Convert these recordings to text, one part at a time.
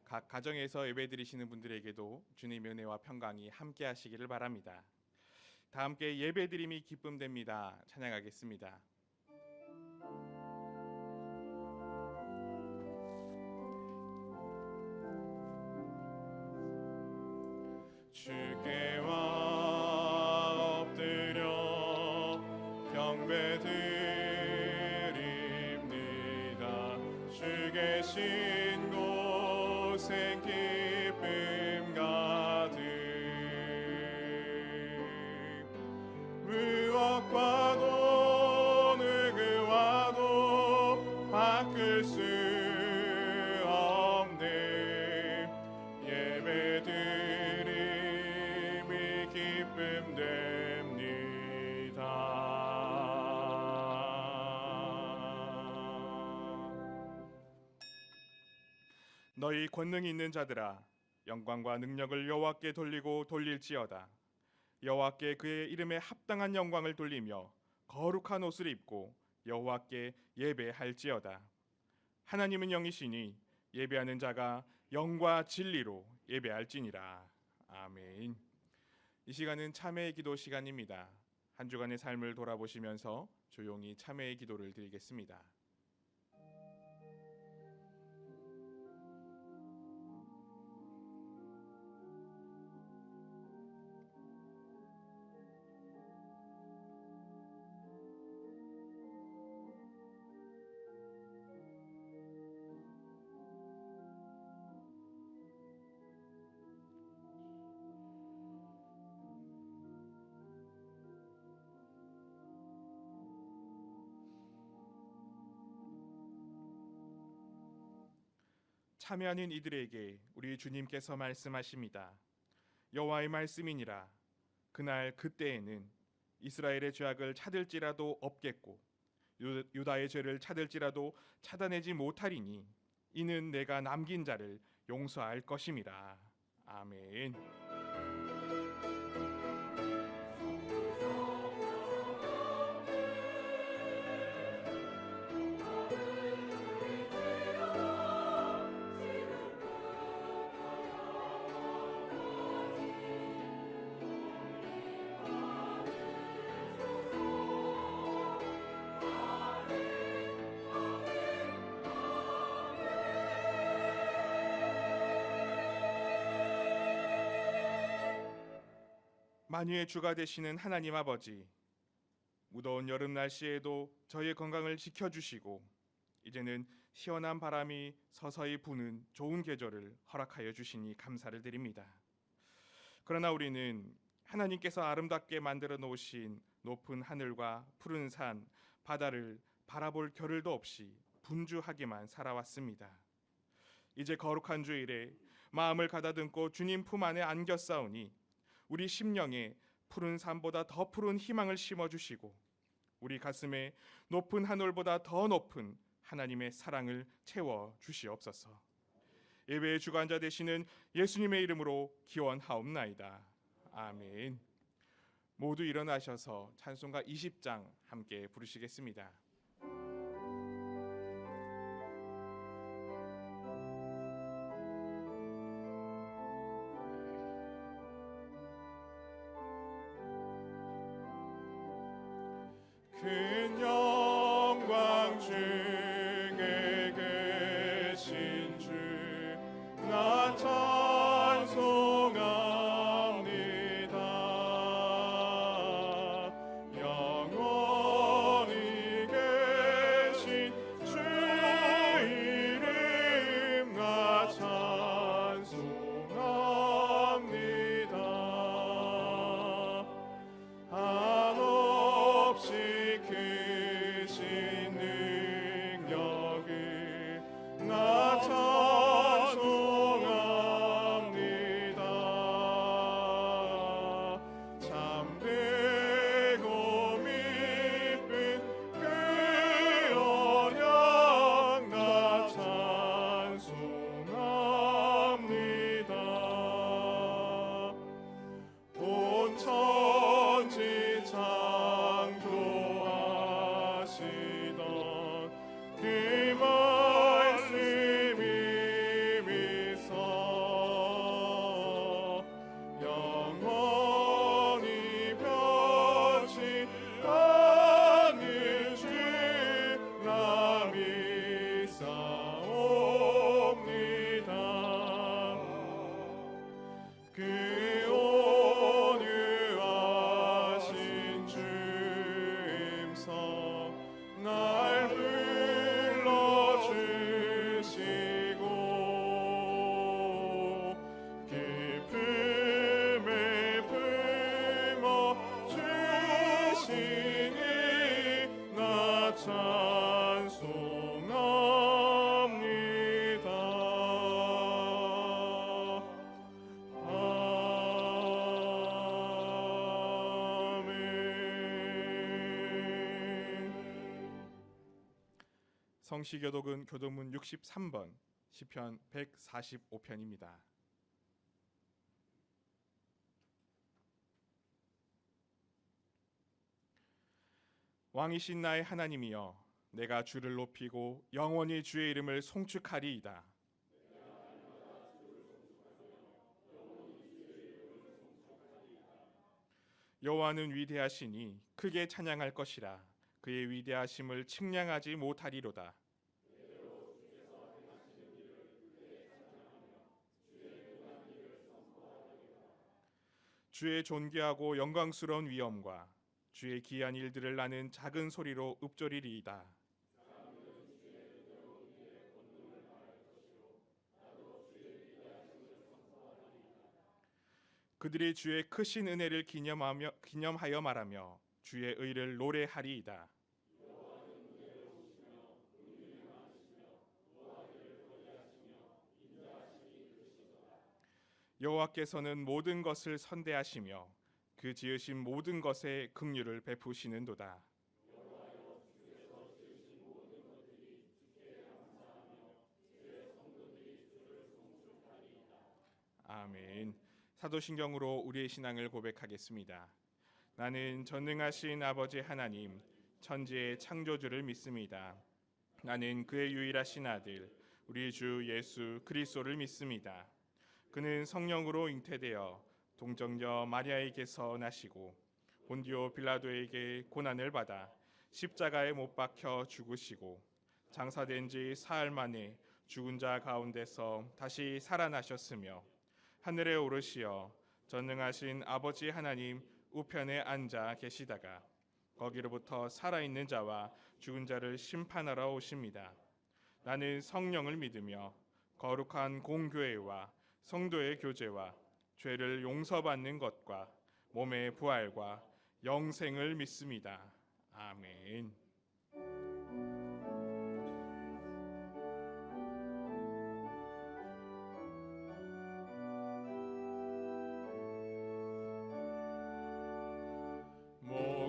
각 가정에서 예배드리시는 분들에게도 주님의 은혜와 평강이 함께 하시기를 바랍니다. 다 함께 예배드림이 기쁨됩니다. 찬양하겠습니다. 주께 엎드려 경배드립니다. 주 계신 곳에 기쁨 가득 무엇과도 누구와도 바꿀 수 없는 예배드림이 기쁨 됩니다. 너희 권능이 있는 자들아, 영광과 능력을 여호와께 돌리고 돌릴지어다. 여호와께 그의 이름에 합당한 영광을 돌리며 거룩한 옷을 입고 여호와께 예배할지어다. 하나님은 영이시니 예배하는 자가 영과 진리로 예배할지니라. 아멘. 이 시간은 참회의 기도 시간입니다. 한 주간의 삶을 돌아보시면서 조용히 참회의 기도를 드리겠습니다. 참회하는 이들에게 우리 주님께서 말씀하십니다. 여호와의 말씀이니라. 그날 그때에는 이스라엘의 죄악을 찾을지라도 없겠고 유다의 죄를 찾을지라도 찾아내지 못하리니 이는 내가 남긴 자를 용서할 것임이라. 아멘. 만유의 주가 되시는 하나님 아버지, 무더운 여름 날씨에도 저희의 건강을 지켜주시고 이제는 시원한 바람이 서서히 부는 좋은 계절을 허락하여 주시니 감사를 드립니다. 그러나 우리는 하나님께서 아름답게 만들어 놓으신 높은 하늘과 푸른 산, 바다를 바라볼 겨를도 없이 분주하게만 살아왔습니다. 이제 거룩한 주일에 마음을 가다듬고 주님 품 안에 안겨 싸우니 우리 심령에 푸른 산보다 더 푸른 희망을 심어주시고 우리 가슴에 높은 하늘보다 더 높은 하나님의 사랑을 채워주시옵소서. 예배의 주관자 되시는 예수님의 이름으로 기원하옵나이다. 아멘. 모두 일어나셔서 찬송가 20장 함께 부르시겠습니다. 큰 영광 중에 계신 주 나 찬송합니다. 영원히 계신 주 이름 나 찬송합니다. 한없이 큰 기쁨을 품어 주시니 나 찬송합니다. 아멘. 성시교독은 교독문 63번, 시편 145편입니다. 왕이신 나의 하나님이여, 내가 주를 높이고 영원히 주의 이름을 송축하리이다. 여호와는 위대하시니 크게 찬양할 것이라. 그의 위대하심을 측량하지 못하리로다. 주의 존귀하고 영광스러운 위엄과 주의 기이한 일들을 나는 작은 소리로 읊조리리이다. 그들이 주의 크신 은혜를 기념하여 말하며 주의 의를 노래하리이다. 여호와께서는 모든 것을 선대하시며 그 지으신 모든 것에 긍휼을 베푸시는도다. 아멘. 사도신경으로 우리의 신앙을 고백하겠습니다. 나는 전능하신 아버지 하나님, 천지의 창조주를 믿습니다. 나는 그의 유일하신 아들, 우리 주 예수 그리스도를 믿습니다. 그는 성령으로 잉태되어 동정녀 마리아에게서 나시고 본디오 빌라도에게 고난을 받아 십자가에 못 박혀 죽으시고 장사된 지 사흘 만에 죽은 자 가운데서 다시 살아나셨으며 하늘에 오르시어 전능하신 아버지 하나님 우편에 앉아 계시다가 거기로부터 살아있는 자와 죽은 자를 심판하러 오십니다. 나는 성령을 믿으며 거룩한 공교회와 성도의 교제와 죄를 용서받는 것과 몸의 부활과 영생을 믿습니다. 아멘.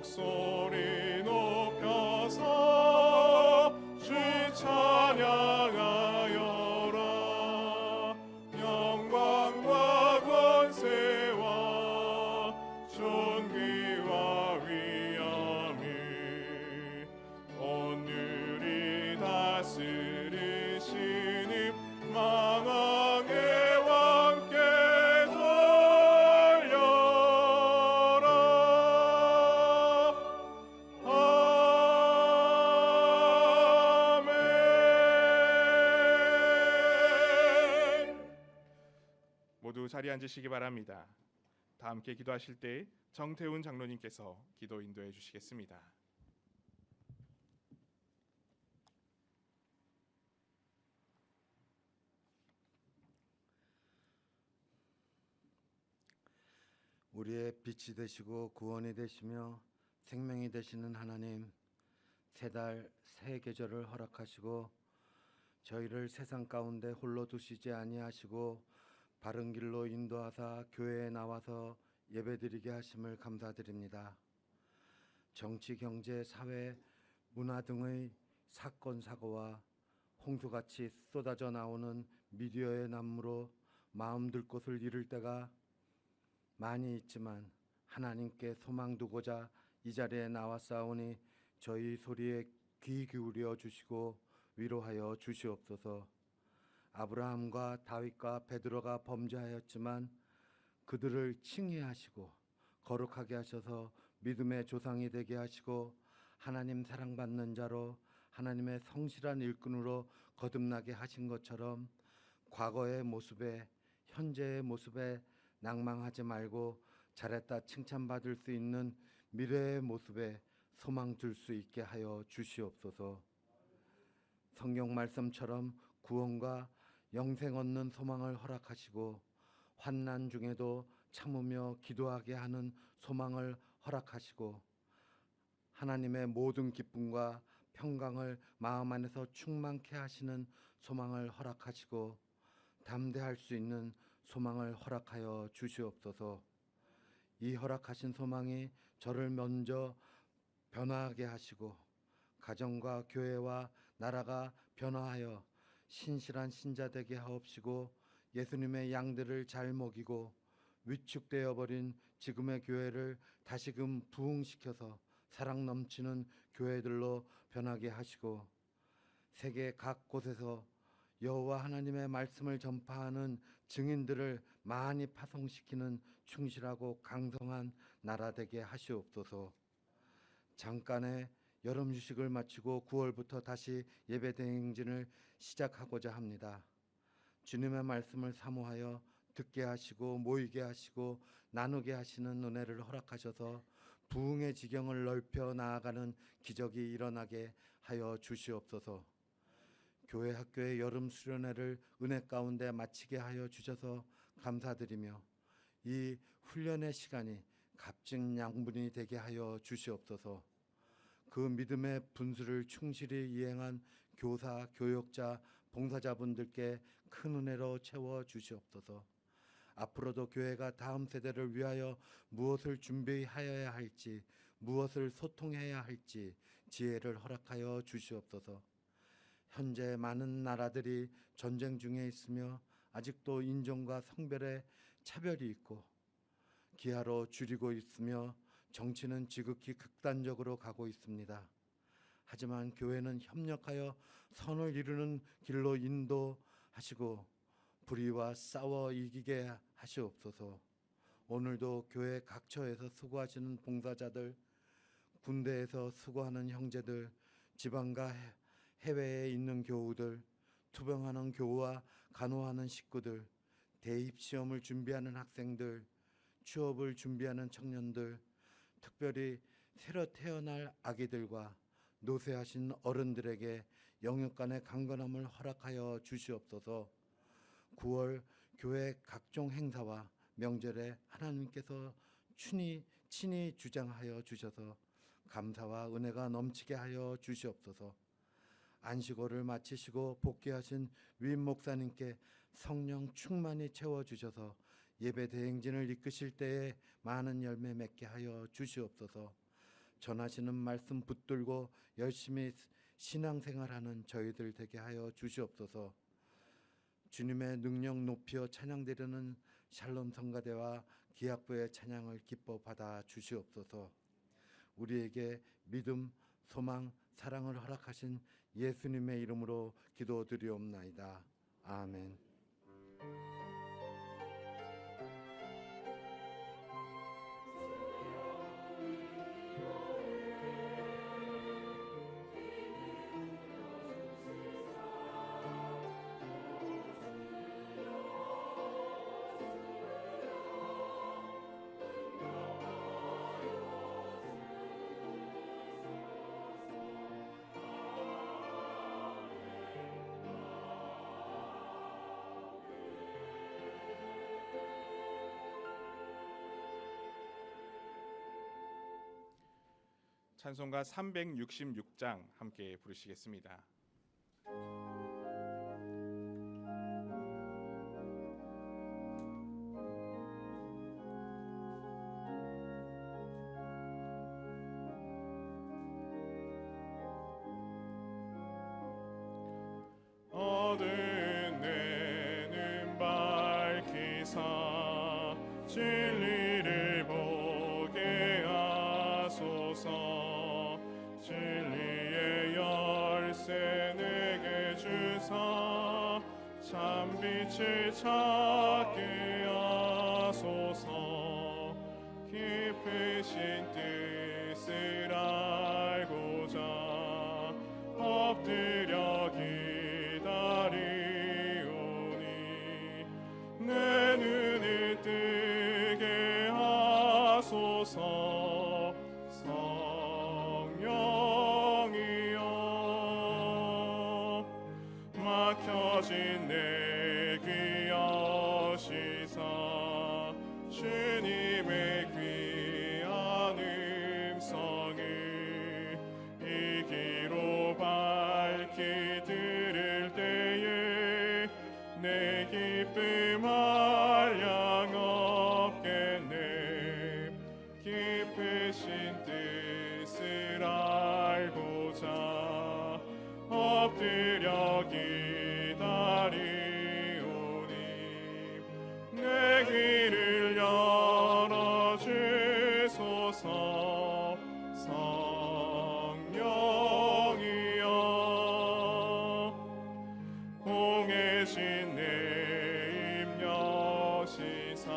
목소리 높여서 주 찬양하여라. 영광과 권세와 존귀와 위엄이 오늘이 다스리시는 만왕의 왕께 자리에 앉으시기 바랍니다. 다 함께 기도하실 때 정태훈 장로님께서 기도 인도해 주시겠습니다. 우리의 빛이 되시고 구원이 되시며 생명이 되시는 하나님, 새 달 새 계절을 허락하시고 저희를 세상 가운데 홀로 두시지 아니하시고 바른 길로 인도하사 교회에 나와서 예배드리게 하심을 감사드립니다. 정치, 경제, 사회, 문화 등의 사건, 사고와 홍수같이 쏟아져 나오는 미디어의 난무로 마음 들 곳을 잃을 때가 많이 있지만 하나님께 소망 두고자 이 자리에 나왔사오니 저희 소리에 귀 기울여 주시고 위로하여 주시옵소서. 아브라함과 다윗과 베드로가 범죄하였지만 그들을 칭의하시고 거룩하게 하셔서 믿음의 조상이 되게 하시고 하나님 사랑받는 자로 하나님의 성실한 일꾼으로 거듭나게 하신 것처럼 과거의 모습에 현재의 모습에 낭망하지 말고 잘했다 칭찬받을 수 있는 미래의 모습에 소망 둘 수 있게 하여 주시옵소서. 성경 말씀처럼 구원과 영생 얻는 소망을 허락하시고 환난 중에도 참으며 기도하게 하는 소망을 허락하시고 하나님의 모든 기쁨과 평강을 마음 안에서 충만케 하시는 소망을 허락하시고 담대할 수 있는 소망을 허락하여 주시옵소서. 이 허락하신 소망이 저를 먼저 변화하게 하시고 가정과 교회와 나라가 변화하여 신실한 신자 되게 하옵시고 예수님의 양들을 잘 먹이고 위축되어 버린 지금의 교회를 다시금 부흥시켜서 사랑 넘치는 교회들로 변하게 하시고 세계 각 곳에서 여호와 하나님의 말씀을 전파하는 증인들을 많이 파송시키는 충실하고 강성한 나라 되게 하시옵소서. 잠깐의 여름 휴식을 마치고 9월부터 다시 예배 대행진을 시작하고자 합니다. 주님의 말씀을 사모하여 듣게 하시고 모이게 하시고 나누게 하시는 은혜를 허락하셔서 부흥의 지경을 넓혀 나아가는 기적이 일어나게 하여 주시옵소서. 교회 학교의 여름 수련회를 은혜 가운데 마치게 하여 주셔서 감사드리며 이 훈련의 시간이 값진 양분이 되게 하여 주시옵소서. 그 믿음의 분수를 충실히 이행한 교사, 교역자, 봉사자분들께 큰 은혜로 채워 주시옵소서. 앞으로도 교회가 다음 세대를 위하여 무엇을 준비하여야 할지, 무엇을 소통해야 할지 지혜를 허락하여 주시옵소서. 현재 많은 나라들이 전쟁 중에 있으며 아직도 인종과 성별의 차별이 있고 기하로 줄이고 있으며 정치는 지극히 극단적으로 가고 있습니다. 하지만 교회는 협력하여 선을 이루는 길로 인도하시고 불의와 싸워 이기게 하시옵소서. 오늘도 교회 각처에서 수고하시는 봉사자들, 군대에서 수고하는 형제들, 지방과 해외에 있는 교우들, 투병하는 교우와 간호하는 식구들, 대입시험을 준비하는 학생들, 취업을 준비하는 청년들, 특별히 새로 태어날 아기들과 노쇠하신 어른들에게 영육간의 강건함을 허락하여 주시옵소서. 9월 교회 각종 행사와 명절에 하나님께서 친히 주장하여 주셔서 감사와 은혜가 넘치게 하여 주시옵소서. 안식월을 마치시고 복귀하신 위임 목사님께 성령 충만히 채워주셔서 예배 대행진을 이끄실 때에 많은 열매 맺게 하여 주시옵소서. 전하시는 말씀 붙들고 열심히 신앙생활하는 저희들 되게 하여 주시옵소서. 주님의 능력 높여 찬양드리는 샬롬 성가대와 기학부의 찬양을 기뻐 받아 주시옵소서. 우리에게 믿음, 소망, 사랑을 허락하신 예수님의 이름으로 기도드리옵나이다. 아멘. 찬송가 366장 함께 부르시겠습니다. 어두운 내는 밝히사 진리를 보게 하소서. 진리의 열쇠 내게 주사 참 빛을 찾게 하소서. 깊으신 뜻을 알고자 엎드려 기다리오니 내 눈을 뜨게 하소서. 성령이여 막혀 펴진 내 귀하시사 주님의 귀한 음성을 이 귀로 밝히 들을 때에 내 기쁨 한량 없겠네. 깊으신 뜻을 알고자 엎드려 기다리오니 내 귀를 열어주소서. 성령이여 공해신 내 임여시사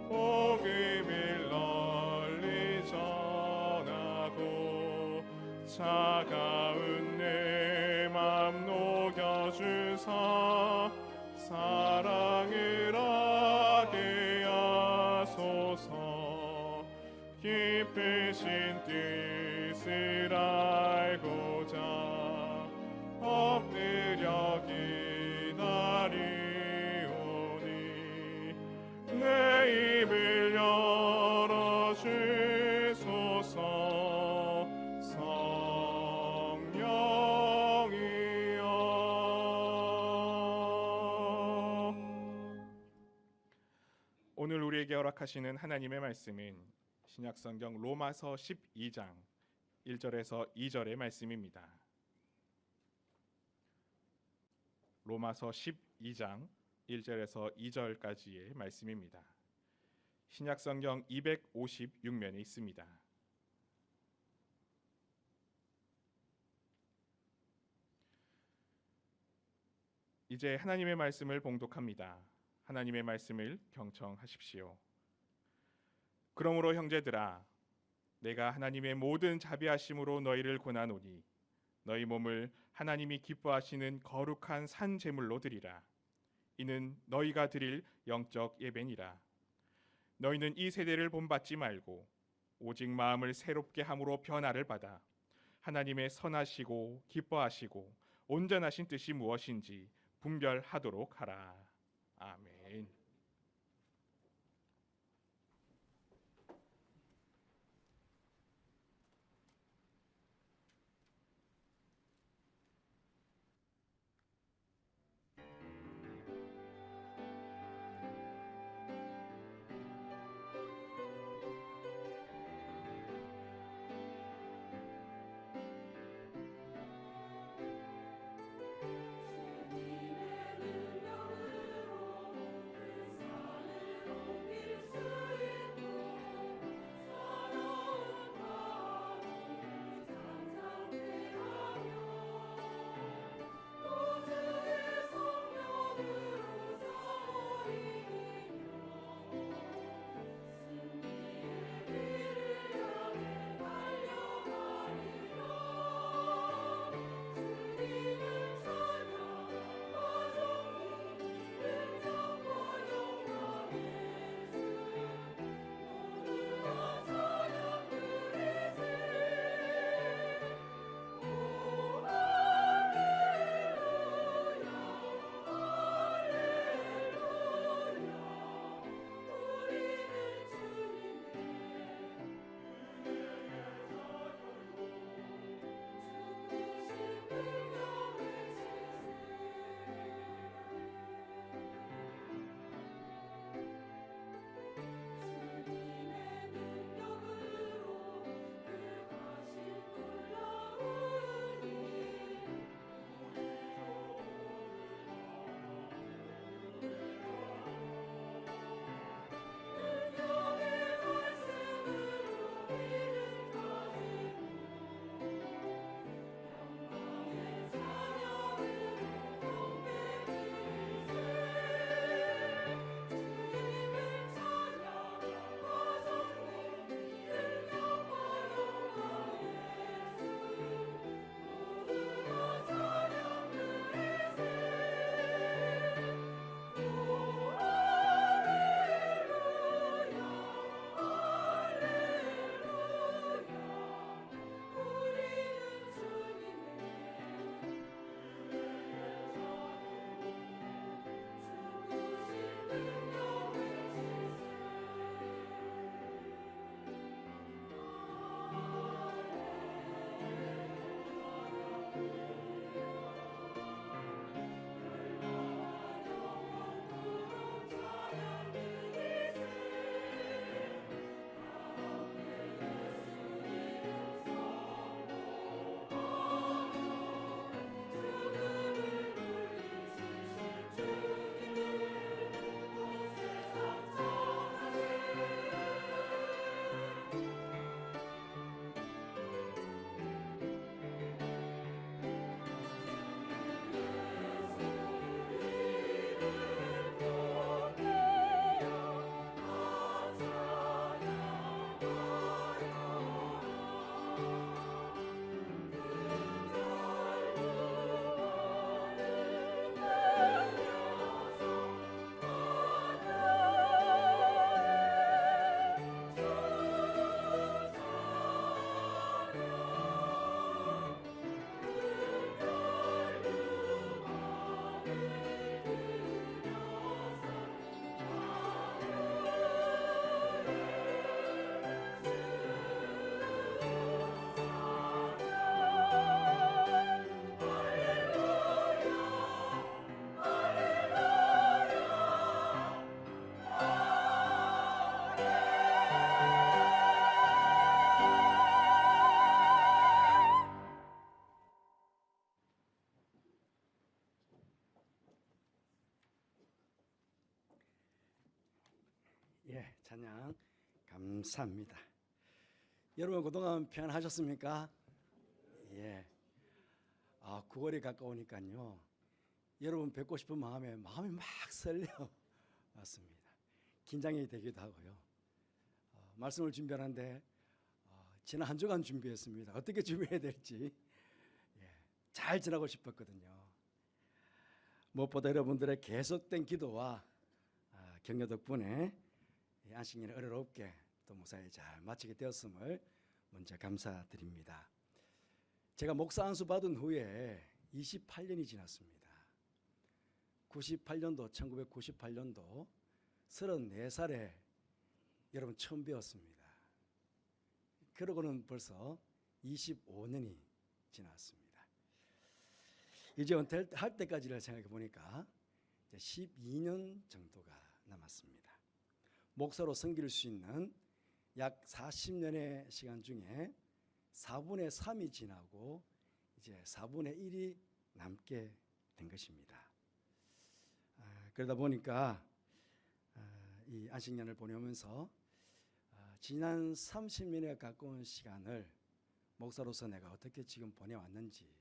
복음을 널리 전하고 차가운 내 맘 녹여주사 사랑을 하게 하소서. 깊으신 뜻을 알고자 엎드려 기다리오니 내 입을 열어주소서. 성령이여 오늘 우리에게 허락하시는 하나님의 말씀은 신약성경 로마서 12장 1절에서 2절의 말씀입니다. 로마서 12장 1절에서 2절까지의 말씀입니다. 신약성경 256면에 있습니다. 이제 하나님의 말씀을 봉독합니다. 하나님의 말씀을 경청하십시오. 그러므로 형제들아, 내가 하나님의 모든 자비하심으로 너희를 권하노니 너희 몸을 하나님이 기뻐하시는 거룩한 산 제물로 드리라. 이는 너희가 드릴 영적 예배니라. 너희는 이 세대를 본받지 말고 오직 마음을 새롭게 함으로 변화를 받아 하나님의 선하시고 기뻐하시고 온전하신 뜻이 무엇인지 분별하도록 하라. 아멘. 예, 찬양 감사합니다. 여러분 그동안 평안하셨습니까? 예. 9월이 가까우니까요. 여러분 뵙고 싶은 마음이 막 설레 왔습니다. 긴장이 되기도 하고요. 말씀을 준비하는데 지난 한 주간 준비했습니다. 어떻게 준비해야 될지 잘 지나고 싶었거든요. 무엇보다 여러분들의 계속된 기도와 격려 덕분에 안식년을 어려롭게 또 무사히 잘 마치게 되었음을 먼저 감사드립니다. 제가 목사 안수 받은 후에 28년이 지났습니다. 1998년도 34살에 여러분 처음 배웠습니다. 그러고는 벌써 25년이 지났습니다. 이제 은퇴할 때까지를 생각해 보니까 12년 정도가 남았습니다. 목사로 섬길 수 있는 약 40년의 시간 중에 4분의 3이 지나고 이제 4분의 1이 남게 된 것입니다. 그러다 보니까 이 안식년을 보내면서 지난 30년에 가까운 시간을 목사로서 내가 어떻게 지금 보내왔는지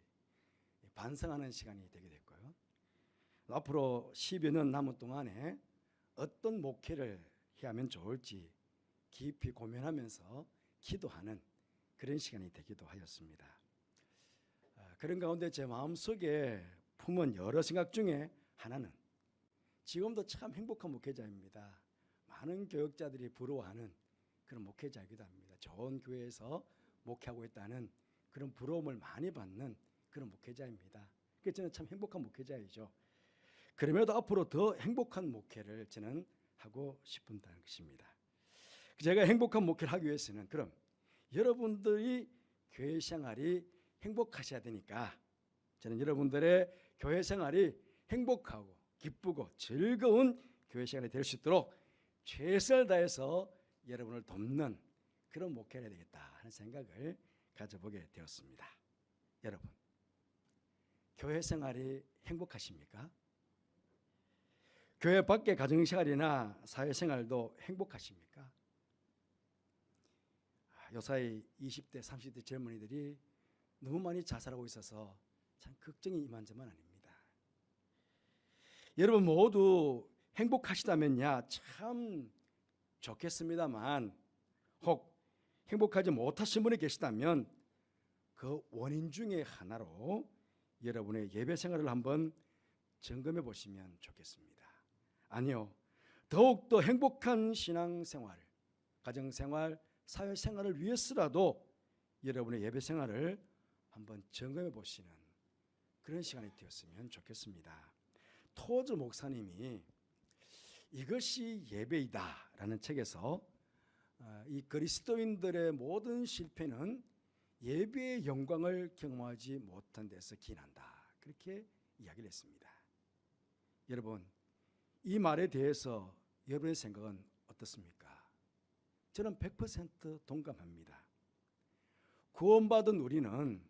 반성하는 시간이 되게 됐고요. 앞으로 10여 년 남은 동안에 어떤 목회를 해야 하면 좋을지 깊이 고민하면서 기도하는 그런 시간이 되기도 하였습니다. 그런 가운데 제 마음속에 품은 여러 생각 중에 하나는 지금도 참 행복한 목회자입니다. 많은 교역자들이 부러워하는 그런 목회자이기도 합니다. 좋은 교회에서 목회하고 있다는 그런 부러움을 많이 받는 그런 목회자입니다. 그래서 저는 참 행복한 목회자이죠. 그럼에도 앞으로 더 행복한 목회를 저는 하고 싶은다는 것입니다. 제가 행복한 목회를 하기 위해서는 그럼 여러분들이 교회 생활이 행복하셔야 되니까 저는 여러분들의 교회 생활이 행복하고 기쁘고 즐거운 교회 생활이 될 수 있도록 최선을 다해서 여러분을 돕는 그런 목회를 해야 되겠다 하는 생각을 가져보게 되었습니다. 여러분, 교회 생활이 행복하십니까? 교회 밖의 가정생활이나 사회생활도 행복하십니까? 요사이 20대, 30대 젊은이들이 너무 많이 자살하고 있어서 참 걱정이 이만저만 아닙니다. 여러분 모두 행복하시다면야 참 좋겠습니다만 혹 행복하지 못하신 분이 계시다면 그 원인 중에 하나로 여러분의 예배 생활을 한번 점검해 보시면 좋겠습니다. 아니요, 더욱더 행복한 신앙생활, 가정생활, 사회생활을 위해서라도 여러분의 예배 생활을 한번 점검해 보시는 그런 시간이 되었으면 좋겠습니다. 토저 목사님이 이것이 예배이다 라는 책에서 이 그리스도인들의 모든 실패는 예배의 영광을 경험하지 못한 데서 기인한다, 그렇게 이야기를 했습니다. 여러분, 이 말에 대해서 여러분의 생각은 어떻습니까? 저는 100% 동감합니다. 구원받은 우리는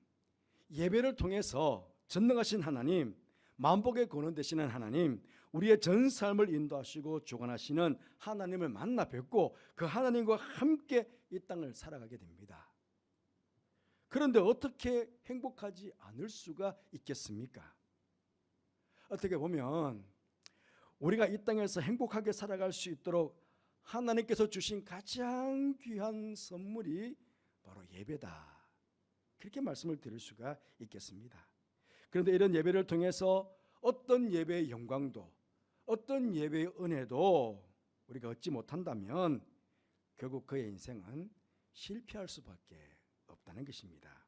예배를 통해서 전능하신 하나님, 만복의 근원 되시는 하나님, 우리의 전 삶을 인도하시고 주관하시는 하나님을 만나 뵙고 그 하나님과 함께 이 땅을 살아가게 됩니다. 그런데 어떻게 행복하지 않을 수가 있겠습니까? 어떻게 보면 우리가 이 땅에서 행복하게 살아갈 수 있도록 하나님께서 주신 가장 귀한 선물이 바로 예배다, 그렇게 말씀을 드릴 수가 있겠습니다. 그런데 이런 예배를 통해서 어떤 예배의 영광도 어떤 예배의 은혜도 우리가 얻지 못한다면 결국 그의 인생은 실패할 수밖에 없다는 것입니다.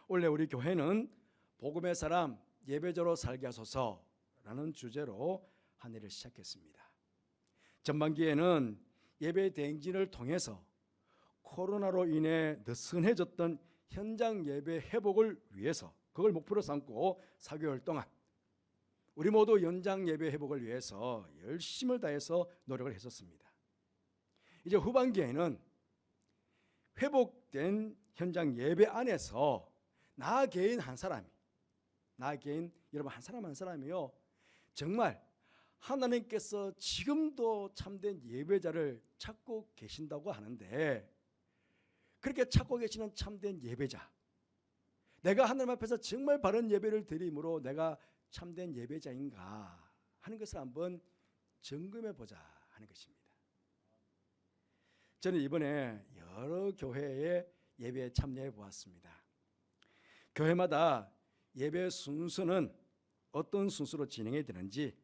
원래 우리 교회는 복음의 사람 예배자로 살게 하소서라는 주제로 한 해를 시작했습니다. 전반기에는 예배 대행진을 통해서 코로나로 인해 느슨해졌던 현장 예배 회복을 위해서 그걸 목표로 삼고 4개월 동안 우리 모두 현장 예배 회복을 위해서 열심을 다해서 노력을 했었습니다. 이제 후반기에는 회복된 현장 예배 안에서 나 개인 한 사람이, 나 개인 여러분 한 사람 한 사람이요, 정말 하나님께서 지금도 참된 예배자를 찾고 계신다고 하는데, 그렇게 찾고 계시는 참된 예배자, 내가 하나님 앞에서 정말 바른 예배를 드림으로 내가 참된 예배자인가 하는 것을 한번 점검해 보자 하는 것입니다. 저는 이번에 여러 교회의 예배에 참여해 보았습니다. 교회마다 예배 순서는 어떤 순서로 진행이 되는지,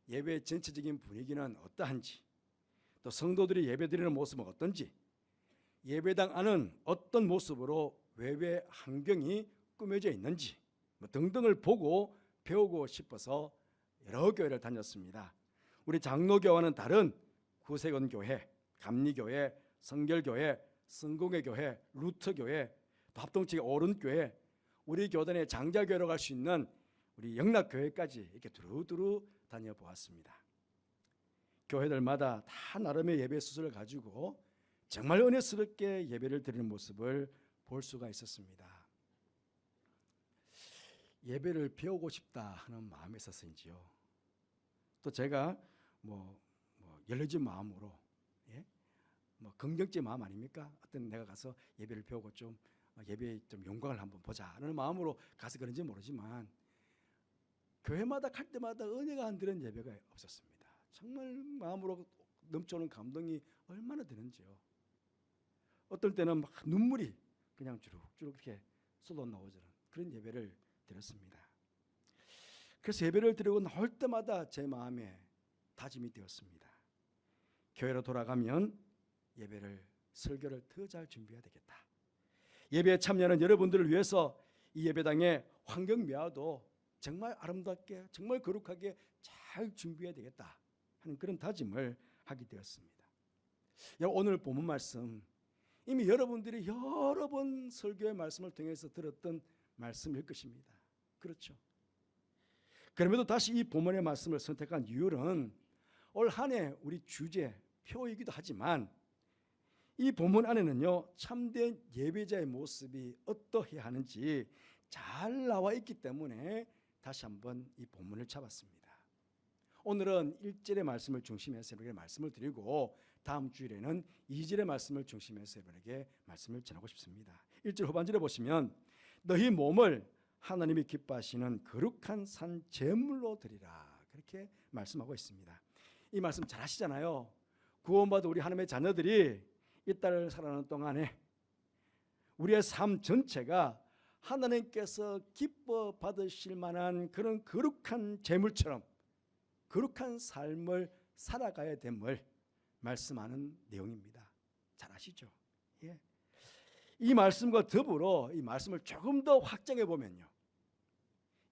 예배의 전체적인 분위기는 어떠한지, 또 성도들이 예배드리는 모습은 어떤지, 예배당 안은 어떤 모습으로 외배 환경이 꾸며져 있는지 등등을 보고 배우고 싶어서 여러 교회를 다녔습니다. 우리 장로교와는 다른 구세군 교회, 감리교회, 성결교회, 성공회 교회, 루터교회, 또 합동측의 오른교회, 우리 교단의 장자교회로 갈 수 있는 우리 영락교회까지 이렇게 두루두루 다녀보았습니다. 교회들마다 다 나름의 예배 수술을 가지고 정말 은혜스럽게 예배를 드리는 모습을 볼 수가 있었습니다. 예배를 배우고 싶다 하는 마음이 있었는지요. 또 제가 열려진 마음으로, 긍정적인 마음 아닙니까? 어떤 내가 가서 예배를 배우고 좀 예배의 좀 영광을 한번 보자 하는 마음으로 가서 그런지 모르지만, 교회마다 갈 때마다 은혜가 안 되는 예배가 없었습니다. 정말 마음으로 넘쳐오는 감동이 얼마나 되는지요. 어떨 때는 막 눈물이 그냥 주룩주룩 이렇게 쏟아 나오는 그런 예배를 드렸습니다. 그래서 예배를 드리고 나올 때마다 제 마음에 다짐이 되었습니다. 교회로 돌아가면 예배를, 설교를 더 잘 준비해야 되겠다. 예배에 참여하는 여러분들을 위해서 이 예배당의 환경 미화도 정말 아름답게, 정말 거룩하게 잘 준비해야 되겠다 하는 그런 다짐을 하게 되었습니다. 오늘 본문 말씀, 이미 여러분들이 여러 번 설교의 말씀을 통해서 들었던 말씀일 것입니다. 그렇죠? 그럼에도 다시 이 본문의 말씀을 선택한 이유는 올 한 해 우리 주제 표이기도 하지만, 이 본문 안에는요 참된 예배자의 모습이 어떠해야 하는지 잘 나와 있기 때문에 다시 한번 이 본문을 잡았습니다. 오늘은 1절의 말씀을 중심해서 여러분에게 말씀을 드리고, 다음 주일에는 2절의 말씀을 중심해서 여러분에게 말씀을 전하고 싶습니다. 1절 후반절에 보시면 너희 몸을 하나님이 기뻐하시는 거룩한 산 제물로 드리라, 그렇게 말씀하고 있습니다. 이 말씀 잘 아시잖아요. 구원받은 우리 하나님의 자녀들이 이 땅을 살아가는 동안에 우리의 삶 전체가 하나님께서 기뻐 받으실 만한 그런 거룩한 제물처럼 거룩한 삶을 살아가야 됨을 말씀하는 내용입니다. 잘 아시죠? 예. 이 말씀과 더불어 이 말씀을 조금 더 확장해 보면요,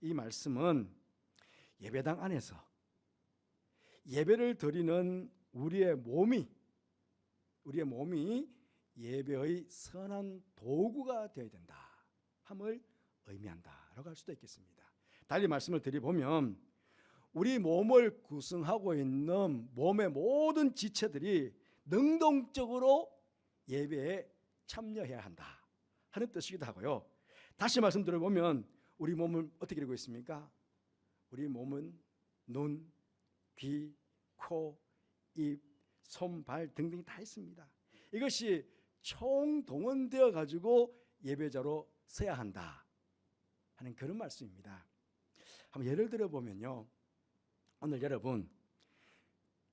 이 말씀은 예배당 안에서 예배를 드리는 우리의 몸이 예배의 선한 도구가 되어야 된다 함을 의미한다라고 할 수도 있겠습니다. 달리 말씀을 드려보면 우리 몸을 구성하고 있는 몸의 모든 지체들이 능동적으로 예배에 참여해야 한다 하는 뜻이기도 하고요. 다시 말씀드려보면 우리 몸을 어떻게 이루고 있습니까? 우리 몸은 눈, 귀, 코, 입, 손, 발 등등이 다 있습니다. 이것이 총동원되어 가지고 예배자로 서야 한다 하는 그런 말씀입니다. 한번 예를 들어 보면요, 오늘 여러분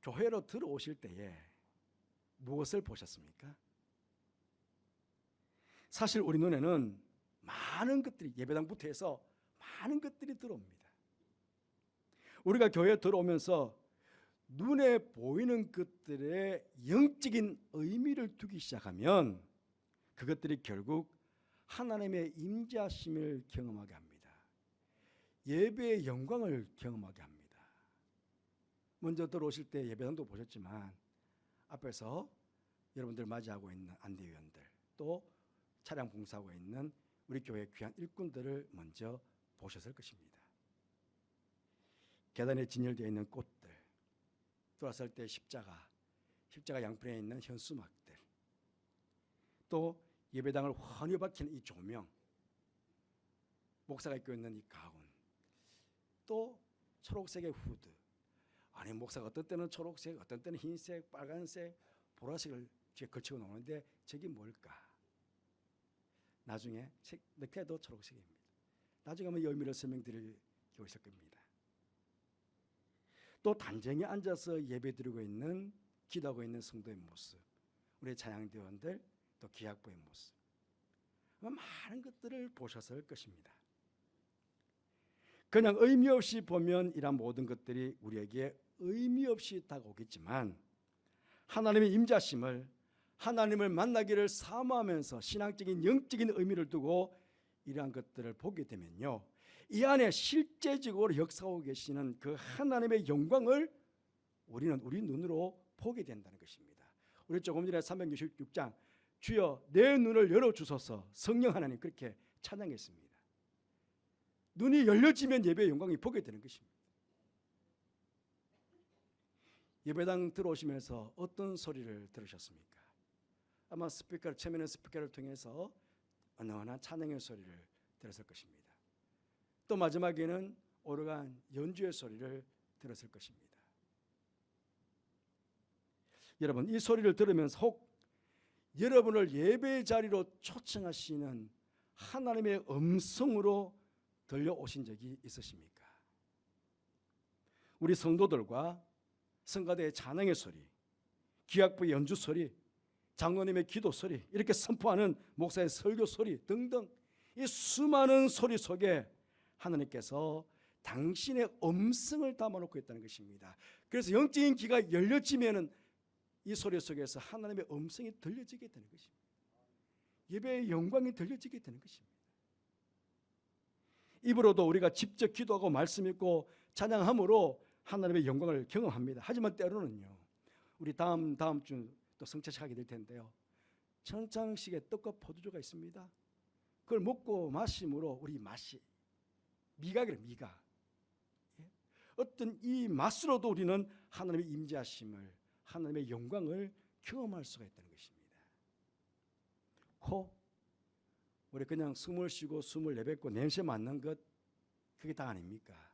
교회로 들어오실 때에 무엇을 보셨습니까? 사실 우리 눈에는 많은 것들이, 예배당부터 해서 많은 것들이 들어옵니다. 우리가 교회에 들어오면서 눈에 보이는 것들의 영적인 의미를 두기 시작하면 그것들이 결국 하나님의 임재하심을 경험하게 합니다. 예배의 영광을 경험하게 합니다. 먼저 들어오실 때 예배당도 보셨지만 앞에서 여러분들 맞이하고 있는 안대위원들, 또 차량 봉사하고 있는 우리 교회 귀한 일꾼들을 먼저 보셨을 것입니다. 계단에 진열되어 있는 꽃들, 들어왔을 때 십자가 양편에 있는 현수막들, 또 예배당을 환히 박히는 이 조명, 목사가 입고 있는 이 가운, 또 초록색의 후드, 아니 목사가 어떤 때는 초록색, 어떤 때는 흰색, 빨간색, 보라색을 걸치고 나오는데 저게 뭘까? 나중에 책 넥타이도 초록색입니다. 나중에 한번 의미를 설명드릴 기회가 있을 겁니다. 또 단정히 앉아서 예배드리고 있는, 기도하고 있는 성도의 모습, 우리 찬양대원들, 또 기악부의 모습, 많은 것들을 보셨을 것입니다. 그냥 의미 없이 보면 이런 모든 것들이 우리에게 의미 없이 다가오겠지만, 하나님의 임자심을, 하나님을 만나기를 사모하면서 신앙적인 영적인 의미를 두고 이러한 것들을 보게 되면요, 이 안에 실제적으로 역사하고 계시는 그 하나님의 영광을 우리는 우리 눈으로 보게 된다는 것입니다. 우리 조금 전에 366장 주여 내 눈을 열어주소서, 성령 하나님 그렇게 찬양했습니다. 눈이 열려지면 예배의 영광이 보게 되는 것입니다. 예배당 들어오시면서 어떤 소리를 들으셨습니까? 아마 처음에는 스피커를 통해서 언어나 찬양의 소리를 들었을 것입니다. 또 마지막에는 오르간 연주의 소리를 들었을 것입니다. 여러분, 이 소리를 들으면서 혹 여러분을 예배 자리로 초청하시는 하나님의 음성으로 들려오신 적이 있으십니까? 우리 성도들과 성가대의 찬양의 소리, 기악부의 연주 소리, 장로님의 기도 소리, 이렇게 선포하는 목사의 설교 소리 등등, 이 수많은 소리 속에 하나님께서 당신의 음성을 담아놓고 있다는 것입니다. 그래서 영적인 귀가 열려지면은 이 소리 속에서 하나님의 음성이 들려지게 되는 것입니다. 예배의 영광이 들려지게 되는 것입니다. 입으로도 우리가 직접 기도하고 말씀 읽고 찬양함으로 하나님의 영광을 경험합니다. 하지만 때로는요, 우리 다음 주 또 성찬식 하게 될 텐데요, 천창식에 떡과 포도주가 있습니다. 그걸 먹고 마심으로 우리 맛이 미각이래, 미각. 어떤 이 맛으로도 우리는 하나님의 임재하심을, 하나님의 영광을 경험할 수가 있다는 것입니다. 코, 우리 그냥 숨을 쉬고 숨을 내뱉고 냄새 맡는 것, 그게 다 아닙니까?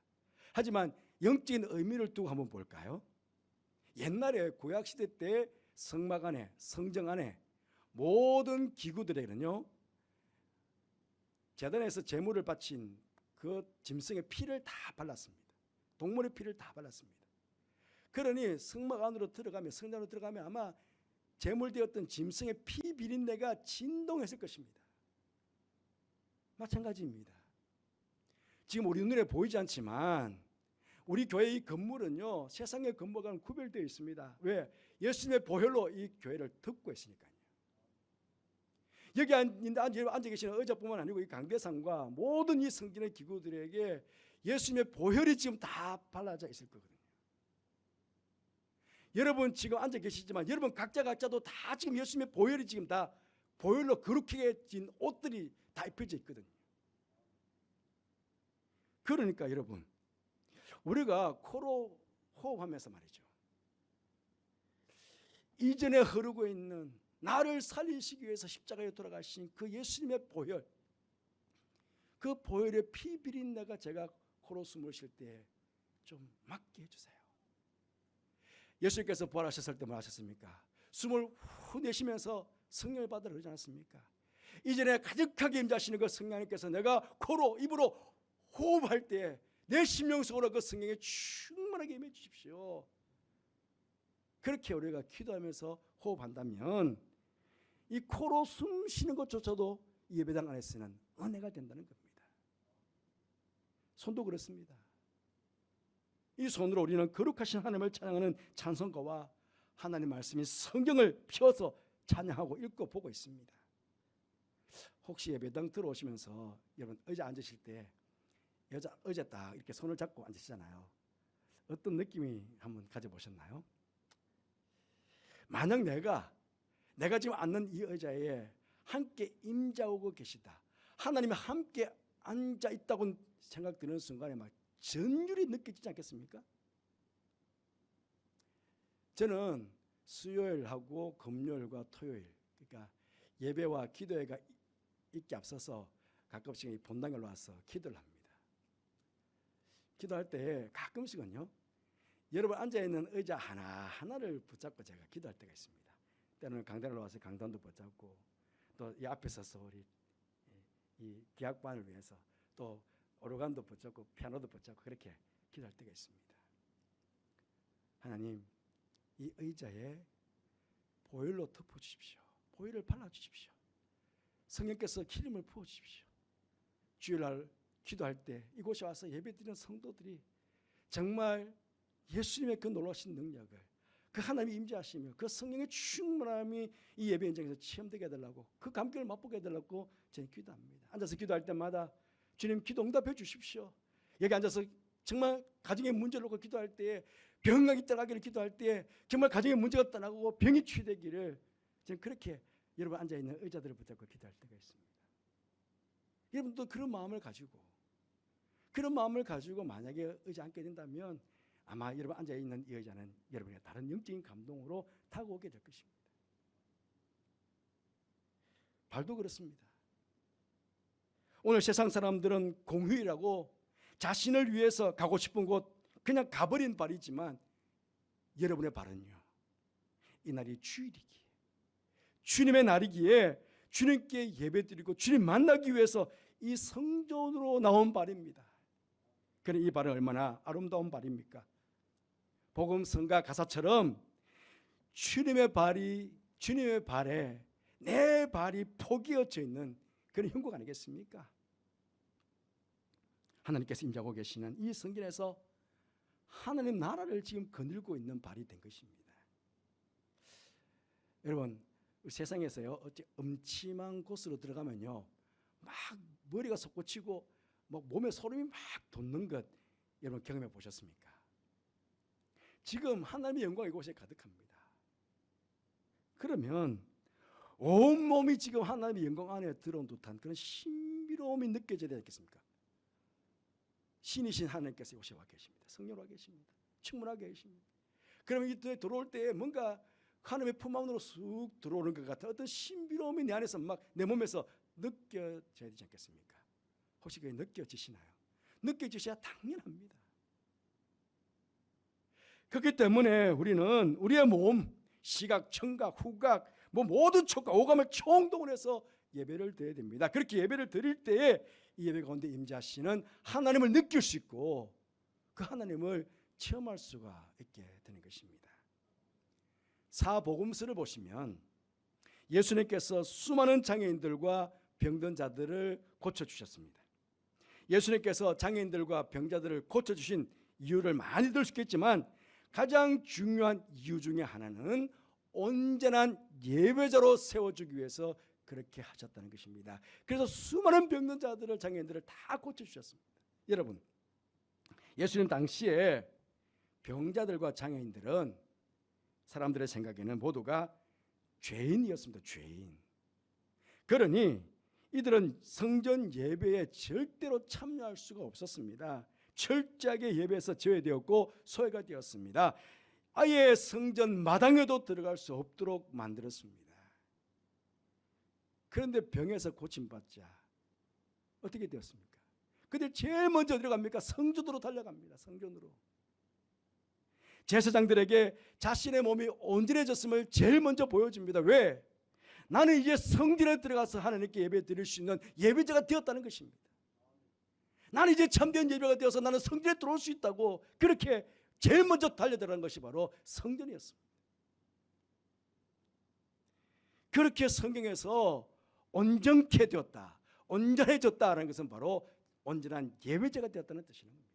하지만 영적인 의미를 두고 한번 볼까요? 옛날에 구약시대 때 성막 안에, 성정 안에 모든 기구들에는요, 제단에서 제물을 바친 그 짐승의 피를 다 발랐습니다. 동물의 피를 다 발랐습니다. 그러니 성막 안으로 들어가면, 성전으로 들어가면 아마 제물되었던 짐승의 피 비린내가 진동했을 것입니다. 마찬가지입니다. 지금 우리 눈에 보이지 않지만 우리 교회의 건물은요, 세상의 건물과는 구별되어 있습니다. 왜? 예수님의 보혈로 이 교회를 덮고 있으니까요. 여기 앉아 계시는 의자뿐만 아니고 이 강대상과 모든 이 성전의 기구들에게 예수님의 보혈이 지금 다 발라져 있을 거거든요. 여러분 지금 앉아 계시지만 여러분 각자도 다 지금 예수님의 보혈이 지금 다 보혈로 거룩하게 진 옷들이 다 입혀져 있거든요. 그러니까 여러분, 우리가 코로 호흡하면서 말이죠, 이전에 흐르고 있는 나를 살리시기 위해서 십자가에 돌아가신 그 예수님의 보혈, 그 보혈의 피 비린내가 제가 코로 숨을 쉴 때 좀 맡게 해주세요. 예수님께서 부활하셨을 때 뭐 하셨습니까? 숨을 후 내쉬면서 성령을 받으러 그러지 않았습니까? 이전에 가득하게 임자시는 그 성령님께서 내가 코로 입으로 호흡할 때 내 심령 속으로 그 성령에 충만하게 임해 주십시오. 그렇게 우리가 기도하면서 호흡한다면 이 코로 숨 쉬는 것조차도 예배당 안에서는 은혜가 된다는 겁니다. 손도 그렇습니다. 이 손으로 우리는 거룩하신 하나님을 찬양하는 찬송가와 하나님 말씀인 성경을 펴서 찬양하고 읽고 보고 있습니다. 혹시 예배당 들어오시면서 여러분 의자 앉으실 때 의자 딱 이렇게 손을 잡고 앉으시잖아요. 어떤 느낌이 한번 가져보셨나요? 만약 내가 지금 앉는 이 의자에 함께 임자오고 계시다, 하나님이 함께 앉아 있다고 생각드는 순간에 막 전율이 느껴지지 않겠습니까? 저는 수요일하고 금요일과 토요일, 그러니까 예배와 기도회가 있기 앞서서 가끔씩 본당에 올라와서 기도를 합니다. 기도할 때 가끔씩은요, 여러분 앉아있는 의자 하나하나를 붙잡고 제가 기도할 때가 있습니다. 때로는 강단을 와서 강단도 붙잡고 또 이 앞에 서서 우리 이 기악반을 위해서 또 오르간도 붙잡고 피아노도 붙잡고 그렇게 기도할 때가 있습니다. 하나님, 이 의자에 보혈로 덮어주십시오. 보혈을 발라주십시오. 성령께서 기름을 부어주십시오. 주일날 기도할 때 이곳에 와서 예배드리는 성도들이 정말 예수님의 그 놀라신 능력을, 그 하나님이 임재하시며 그 성령의 충만함이 이 예배 현장에서 체험되게 해달라고, 그 감격을 맛보게 해달라고 저는 기도합니다. 앉아서 기도할 때마다 주님 기도 응답해 주십시오. 여기 앉아서 정말 가정의 문제를 놓고 기도할 때에, 병이 떠나기를 기도할 때에 정말 가정의 문제가 떠나고 병이 치유되기를 저는 그렇게 여러분 앉아있는 의자들을 붙잡고 기도할 때가 있습니다. 여러분도 그런 마음을 가지고 만약에 의자 앉게 된다면 아마 여러분 앉아있는 이 의자는 여러분의 다른 영적인 감동으로 타고 오게 될 것입니다. 발도 그렇습니다. 오늘 세상 사람들은 공휴일하고 자신을 위해서 가고 싶은 곳 그냥 가버린 발이지만 여러분의 발은요, 이날이 주일이기에, 주님의 날이기에 주님께 예배드리고 주님 만나기 위해서 이 성전으로 나온 발입니다. 그럼 이 발은 얼마나 아름다운 발입니까? 복음성가 가사처럼 주님의 발에 내 발이 포개어져 있는 그런 형국 아니겠습니까? 하나님께서 임재하고 계시는 이 성전에서 하나님 나라를 지금 거닐고 있는 발이 된 것입니다. 여러분, 세상에서요, 어째 음침한 곳으로 들어가면요, 막 머리가 솟구치고 막 몸에 소름이 막 돋는 것 여러분 경험해 보셨습니까? 지금 하나님의 영광이 이곳에 가득합니다. 그러면 온몸이 지금 하나님의 영광 안에 들어온 듯한 그런 신비로움이 느껴져야 되겠습니까? 신이신 하나님께서 이곳에 와 계십니다. 성령 와 계십니다. 충만하게 계십니다. 그러면 이때 들어올 때 뭔가 하나님의 품 안으로 쑥 들어오는 것 같은 어떤 신비로움이 내 안에서 막 내 몸에서 느껴져야 되지 않겠습니까? 혹시 그게 느껴지시나요? 느껴지셔야 당연합니다. 그렇기 때문에 우리는 우리의 몸, 시각, 청각, 후각, 모든 촉각, 오감을 총동원해서 예배를 드려야 됩니다. 그렇게 예배를 드릴 때에 이 예배 가운데 임재하시는 하나님을 느낄 수 있고 그 하나님을 체험할 수가 있게 되는 것입니다. 사복음서를 보시면 예수님께서 수많은 장애인들과 병든 자들을 고쳐주셨습니다. 예수님께서 장애인들과 병자들을 고쳐주신 이유를 많이 들 수 있겠지만 가장 중요한 이유 중에 하나는 온전한 예배자로 세워주기 위해서 그렇게 하셨다는 것입니다. 그래서 수많은 병든 자들을, 장애인들을 다 고쳐주셨습니다. 여러분, 예수님 당시에 병자들과 장애인들은 사람들의 생각에는 모두가 죄인이었습니다. 죄인. 그러니 이들은 성전 예배에 절대로 참여할 수가 없었습니다. 철저하게 예배에서 제외되었고 소외가 되었습니다. 아예 성전 마당에도 들어갈 수 없도록 만들었습니다. 그런데 병에서 고침받자 어떻게 되었습니까? 그들 제일 먼저 들어갑니까? 성전으로 달려갑니다. 성전으로. 제사장들에게 자신의 몸이 온전해졌음을 제일 먼저 보여줍니다. 왜? 나는 이제 성전에 들어가서 하나님께 예배 드릴 수 있는 예배자가 되었다는 것입니다. 나는 이제 참된 예배가 되어서 나는 성전에 들어올 수 있다고 그렇게 제일 먼저 달려들어간 것이 바로 성전이었습니다. 그렇게 성경에서 온전케 되었다, 온전해졌다라는 것은 바로 온전한 예배자가 되었다는 뜻이는 겁니다.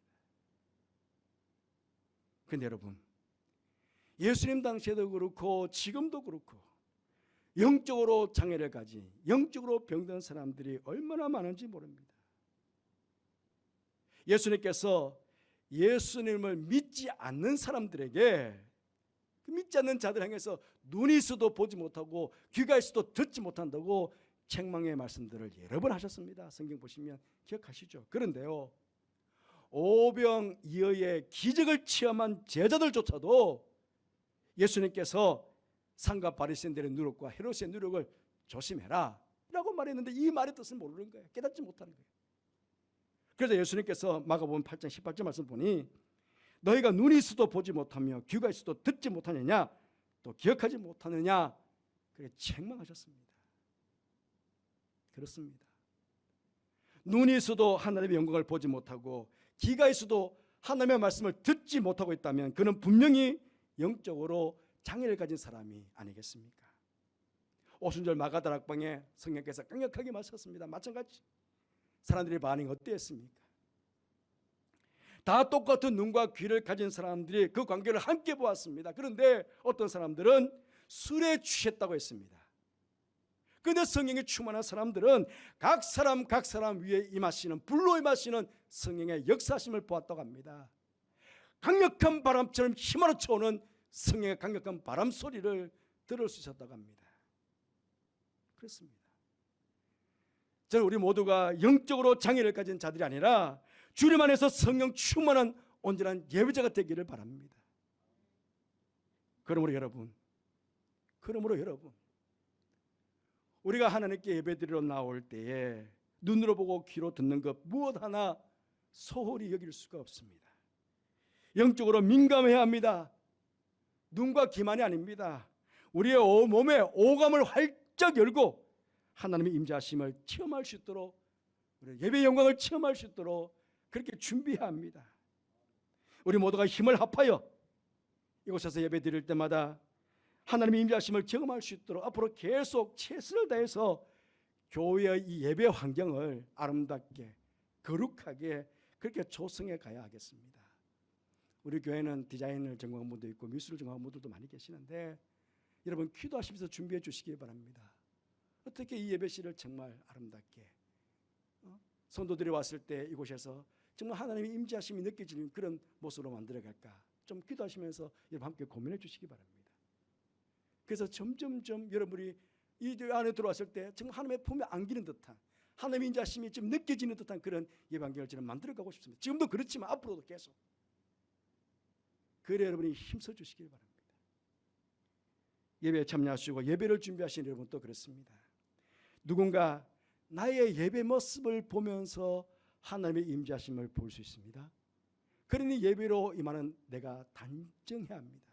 그런데 여러분, 예수님 당시에도 그렇고 지금도 그렇고 영적으로 장애를 가진, 영적으로 병든 사람들이 얼마나 많은지 모릅니다. 예수님께서 예수님을 믿지 않는 사람들에게, 믿지 않는 자들 향해서 눈이 있어도 보지 못하고 귀가 있어도 듣지 못한다고 책망의 말씀들을 여러 번 하셨습니다. 성경 보시면 기억하시죠? 그런데요, 오병이어의 기적을 체험한 제자들조차도 예수님께서 상과 바리새인들의 누룩과 헤롯의 누룩을 조심해라 라고 말했는데 이 말의 뜻은 모르는 거예요. 깨닫지 못하는 거예요. 그래서 예수님께서 마가복음 8장 18절 말씀 보니 너희가 눈이 있어도 보지 못하며 귀가 있어도 듣지 못하느냐, 또 기억하지 못하느냐, 그렇게 책망하셨습니다. 그렇습니다. 눈이 있어도 하나님의 영광을 보지 못하고 귀가 있어도 하나님의 말씀을 듣지 못하고 있다면 그는 분명히 영적으로 장애를 가진 사람이 아니겠습니까? 오순절 마가다락방에 성령께서 강력하게 말씀하셨습니다. 마찬가지 사람들의 반응이 어땠습니까? 다 똑같은 눈과 귀를 가진 사람들이 그 광경을 함께 보았습니다. 그런데 어떤 사람들은 술에 취했다고 했습니다. 그런데 성령이 충만한 사람들은 각 사람 위에 임하시는, 불로 임하시는 성령의 역사하심을 보았다고 합니다. 강력한 바람처럼 휘몰아 쳐오는 성령의 강력한 바람 소리를 들을 수 있었다고 합니다. 그렇습니다. 저는 우리 모두가 영적으로 장애를 가진 자들이 아니라 주님 안에서 성령 충만한 온전한 예배자가 되기를 바랍니다. 그러므로 여러분, 우리가 하나님께 예배드리러 나올 때에 눈으로 보고 귀로 듣는 것 무엇 하나 소홀히 여길 수가 없습니다. 영적으로 민감해야 합니다. 눈과 귀만이 아닙니다. 우리의 몸의 오감을 활짝 열고 하나님의 임재하심을 체험할 수 있도록, 예배의 영광을 체험할 수 있도록 그렇게 준비해야 합니다. 우리 모두가 힘을 합하여 이곳에서 예배 드릴 때마다 하나님의 임재하심을 경험할 수 있도록 앞으로 계속 최선을 다해서 교회의 이 예배 환경을 아름답게 거룩하게 그렇게 조성해 가야 하겠습니다. 우리 교회는 디자인을 전공한 분도 있고 미술을 전공한 분들도 많이 계시는데 여러분 기도하시면서 준비해 주시기 바랍니다. 어떻게 이 예배실을 정말 아름답게 성도들이 왔을 때 이곳에서 정말 하나님의 임재하심이 느껴지는 그런 모습으로 만들어갈까, 좀 기도하시면서 여러분 함께 고민해 주시기 바랍니다. 그래서 점점점 여러분이 이 안에 들어왔을 때 정말 하나님의 품에 안기는 듯한, 하나님의 임재하심이 좀 느껴지는 듯한 그런 예배 환경을 저는 만들어가고 싶습니다. 지금도 그렇지만 앞으로도 계속. 그래 여러분이 힘써 주시기 바랍니다. 예배에 참여하시고 예배를 준비하시는 여러분도 그렇습니다. 누군가 나의 예배 모습을 보면서 하나님의 임재하심을 볼 수 있습니다. 그러니 예배로 임하는 내가 단정해야 합니다.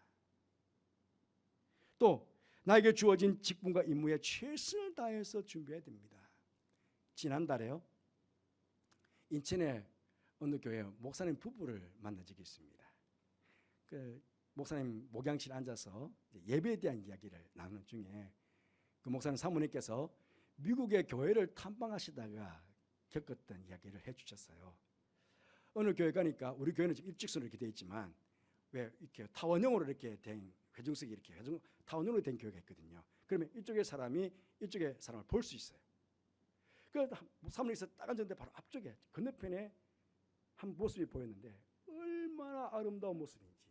또 나에게 주어진 직분과 임무에 최선을 다해서 준비해야 됩니다. 지난달에요, 인천의 어느 교회 목사님 부부를 만난 적이 있습니다. 그 목사님 목양실에 앉아서 예배에 대한 이야기를 나누는 중에 그 목사님 사모님께서 미국의 교회를 탐방하시다가 겪었던 이야기를 해주셨어요. 어느 교회 가니까 우리 교회는 지금 일직선으로 이렇게 되어 있지만 왜 이렇게 타원형으로 이렇게 된 회중석이 이렇게 타원형으로 된 교회가 있거든요. 그러면 이쪽의 사람이 이쪽의 사람을 볼 수 있어요. 그 사모님께서 딱 앉았는데 바로 앞쪽에 건너편에 한 모습이 보였는데 얼마나 아름다운 모습인지,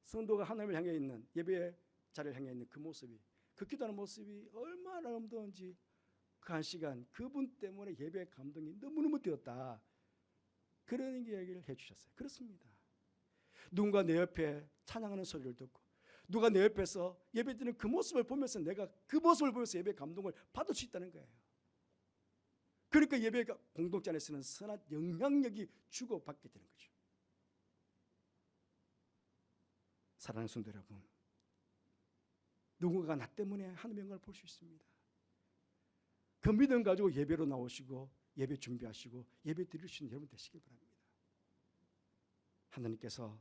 성도가 하나님을 향해 있는 예배의 자리를 향해 있는 그 모습이, 그 기도하는 모습이 얼마나 아름다운지 그 한 시간 그분 때문에 예배의 감동이 너무너무 되었다, 그런 이야기를 해주셨어요. 그렇습니다. 누군가 내 옆에 찬양하는 소리를 듣고 누가 내 옆에서 예배드리는 그 모습을 보면서 내가 그 모습을 보면서 예배의 감동을 받을 수 있다는 거예요. 그러니까 예배 공동체 안에서는 선한 영향력이 주고받게 되는 거죠. 사랑하는 성도 여러분, 누군가가 나 때문에 하나님의 영광을 볼 수 있습니다. 그 믿음 가지고 예배로 나오시고 예배 준비하시고 예배 드릴 수 있는 여러분 되시길 바랍니다. 하나님께서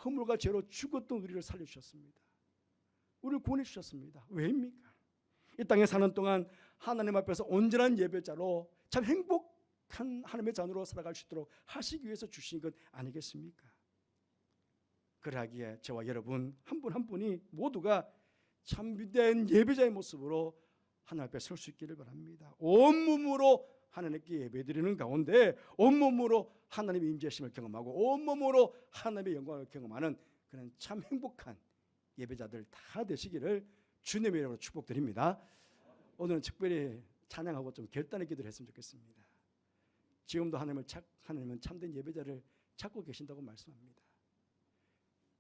허물과 죄로 죽었던 우리를 살려주셨습니다. 우리를 구원해 주셨습니다. 왜입니까? 이 땅에 사는 동안 하나님 앞에서 온전한 예배자로 참 행복한 하나님의 자녀로 살아갈 수 있도록 하시기 위해서 주신 것 아니겠습니까? 그러하기에 저와 여러분 한 분 한 분이 모두가 참된 예배자의 모습으로 하나님 앞에 설 수 있기를 바랍니다. 온몸으로 하나님께 예배드리는 가운데 온몸으로 하나님의 임재심을 경험하고 온몸으로 하나님의 영광을 경험하는 그런 참 행복한 예배자들 다 되시기를 주님의 이름으로 축복드립니다. 오늘은 특별히 찬양하고 좀 결단의 기도를 했으면 좋겠습니다. 지금도 하나님은 참된 예배자를 찾고 계신다고 말씀합니다.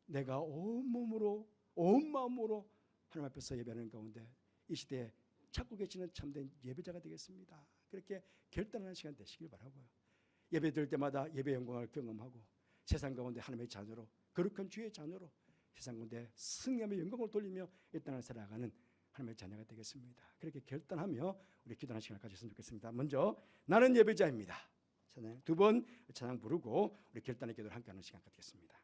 내가 온몸으로 온 마음으로 하나님 앞에서 예배하는 가운데 이 시대에 찾고 계시는 참된 예배자가 되겠습니다. 그렇게 결단하는 시간 되시길 바라고요. 예배 드릴 때마다 예배 영광을 경험하고 세상 가운데 하나님의 자녀로, 거룩한 주의 자녀로 세상 가운데 승리하며 영광을 돌리며 이 땅을 살아가는 하나님의 자녀가 되겠습니다. 그렇게 결단하며 우리 기도하는 시간을 가졌으면 좋겠습니다. 먼저 나는 예배자입니다. 두 번 찬양 부르고 우리 결단의 기도를 함께하는 시간 갖겠습니다.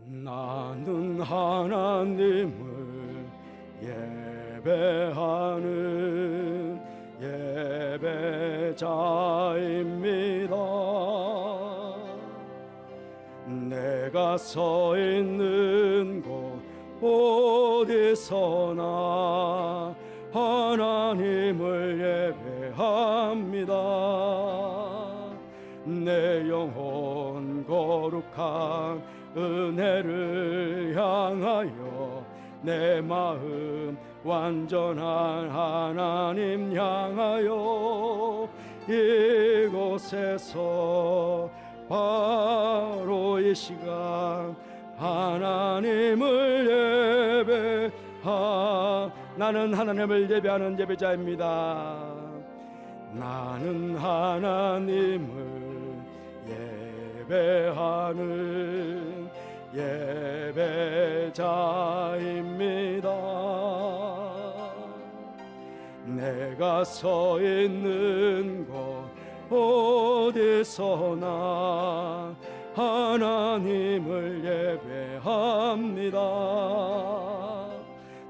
나는 하나님을 예배하는 예배자입니다. 내가 서 있는 곳 어디서나 하나님을 예배합니다. 내 영혼 거룩한 은혜를 향하여 내 마음 완전한 하나님 향하여 이곳에서 바로 이 시간 하나님을 나는 하나님을 예배하는 예배자입니다. 나는 하나님을 예배하는 예배자입니다. 내가 서 있는 곳 어디서나 하나님을 예배합니다.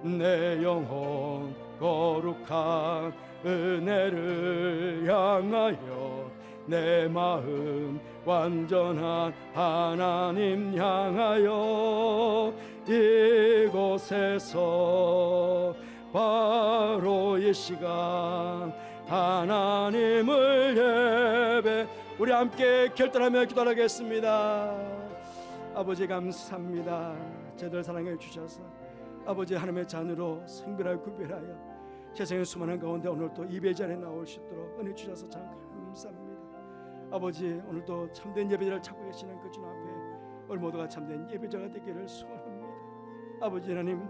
내 영혼 거룩한 은혜를 향하여 내 마음 완전한 하나님 향하여 이곳에서 바로 이 시간 하나님을 예배 우리 함께 결단하며 기도하겠습니다. 아버지 감사합니다. 저들 사랑해 주셔서 아버지 하나님의 자녀로 성별하여 구별하여 세상의 수많은 가운데 오늘도 예배 자리에 나올 수 있도록 은혜 주셔서 참 감사합니다. 아버지 오늘도 참된 예배자를 찾고 계시는 그 주님 앞에 우리 모두가 참된 예배자가 되기를 소원합니다. 아버지 하나님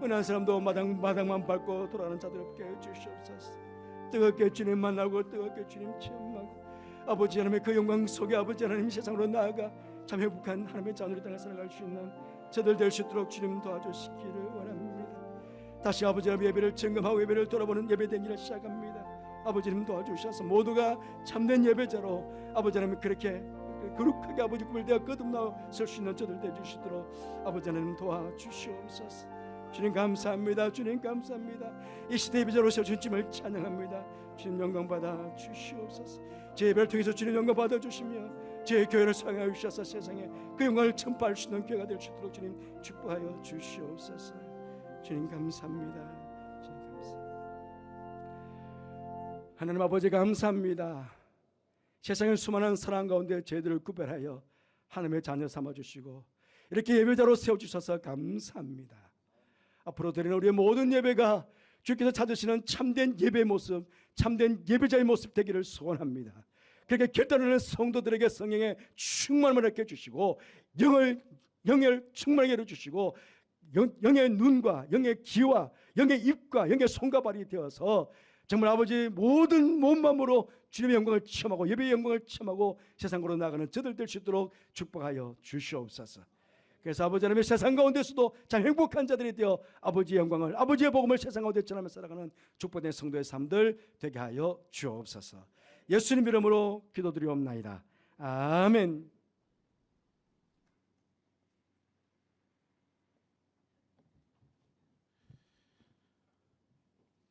어느 한 사람도 마당만 밟고 돌아가는 자들 없게 해주시옵소서. 뜨겁게 주님 만나고 뜨겁게 주님 체험하고 아버지 하나님의 그 영광 속에 아버지 하나님 세상으로 나아가 참 행복한 하나님의 자녀로 땅을 살아갈 수 있는 저들 될 수 있도록 주님 도와주시기를 원합니다. 다시 아버지 하나님 예배를 점검하고 예배를 돌아보는 예배되기를 시작합니다. 아버지님 도와주셔서 모두가 참된 예배자로 아버지 하나님 그렇게 거룩하게 아버지 구별되어 거듭나 설 수 있는 저들 되주시도록 아버지 하나님 도와주시옵소서. 주님 감사합니다. 주님 감사합니다. 이 시대 예배자로 세우신 주님을 찬양합니다. 주님 영광 받아 주시옵소서. 제 예배를 통해서 주님 영광 받아 주시며 제 교회를 사랑하여 주셔서 세상에 그 영광을 전파할 수 있는 교회가 될 수 있도록 주님 축복하여 주시옵소서. 주님 감사합니다. 하나님 아버지 감사합니다. 세상의 수많은 사랑 가운데 저희들을 구별하여 하나님의 자녀 삼아주시고 이렇게 예배자로 세워주셔서 감사합니다. 앞으로 드리는 우리의 모든 예배가 주께서 찾으시는 참된 예배의 모습, 참된 예배자의 모습 되기를 소원합니다. 그렇게 결단하는 성도들에게 성령의 충만을 이렇게 주시고 영을 충만하게 해주시고 영의 눈과 영의 귀와 영의 입과 영의 손과 발이 되어서 정말 아버지 모든 몸만으로 주님의 영광을 체험하고 예배의 영광을 체험하고 세상으로 나가는 저들 될 수 있도록 축복하여 주시옵소서. 그래서 아버지 하나님의 세상 가운데서도 참 행복한 자들이 되어 아버지의 영광을 아버지의 복음을 세상 가운데 전하며 살아가는 축복된 성도의 삶들 되게 하여 주옵소서. 예수님 이름으로 기도드리옵나이다. 아멘.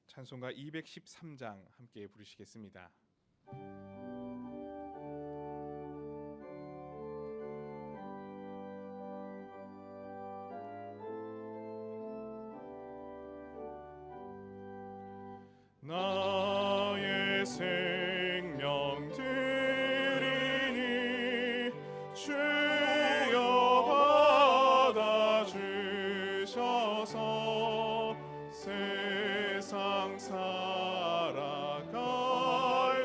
찬송가 213장 함께 부르시겠습니다. 나의 생명 드리니 주여 받아 주셔서 세상 살아갈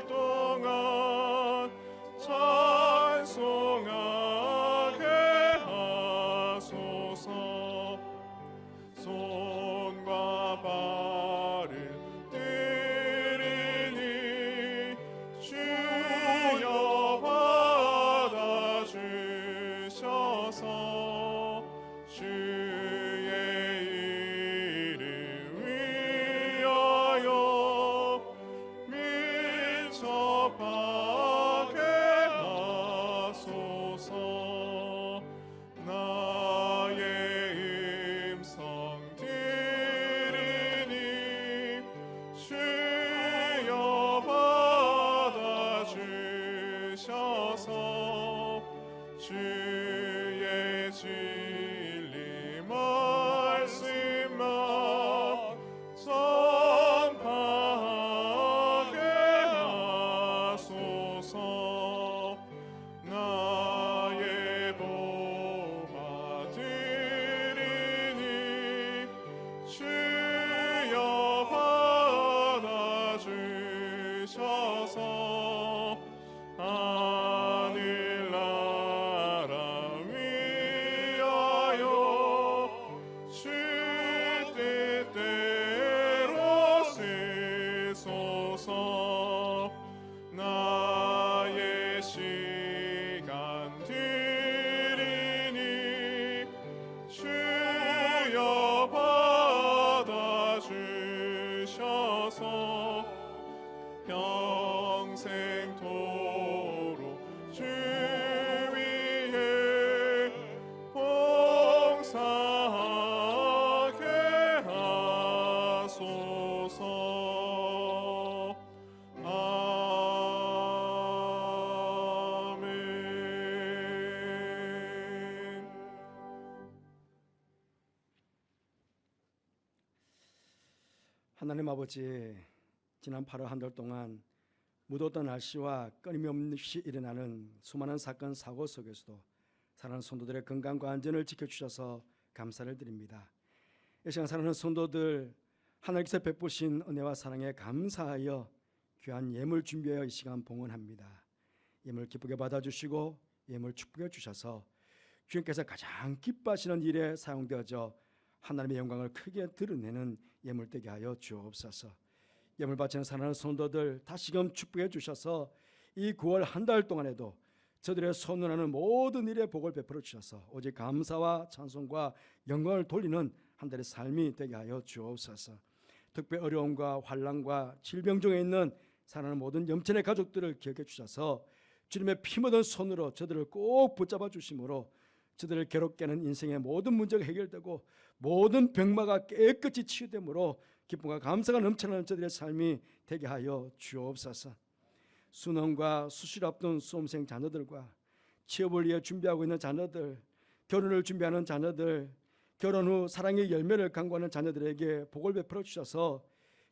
동안 찬송하게 하소서. 주옵소서. 평생토록 주 위에 봉사하게 하소서. 아멘. 하나님 아버지, 지난 8월 한 달 동안 무더웠던 날씨와 끊임없이 일어나는 수많은 사건 사고 속에서도 사랑하는 성도들의 건강과 안전을 지켜주셔서 감사를 드립니다. 이 시간 사랑하는 성도들, 하나님께서 베푸신 은혜와 사랑에 감사하여 귀한 예물 준비하여 이 시간 봉헌합니다. 예물 기쁘게 받아주시고 예물 축복해 주셔서 주님께서 가장 기뻐하시는 일에 사용되어져 하나님의 영광을 크게 드러내는 예물 되게 하여 주옵소서. 예물 바치는 사랑하는 성도들 다시금 축복해 주셔서 이 9월 한 달 동안에도 저들의 손을 하는 모든 일에 복을 베풀어 주셔서 오직 감사와 찬송과 영광을 돌리는 한 달의 삶이 되게 하여 주옵소서. 특별 어려움과 환난과 질병 중에 있는 사랑하는 모든 염천의 가족들을 기억해 주셔서 주님의 피 묻은 손으로 저들을 꼭 붙잡아 주심으로 저들을 괴롭게 하는 인생의 모든 문제가 해결되고 모든 병마가 깨끗이 치유되므로 기쁨과 감사가 넘쳐나는 저들의 삶이 되게 하여 주옵소서. 수능과 수시를 앞둔 수험생 자녀들과 취업을 위해 준비하고 있는 자녀들, 결혼을 준비하는 자녀들, 결혼 후 사랑의 열매를 간구하는 자녀들에게 복을 베풀어 주셔서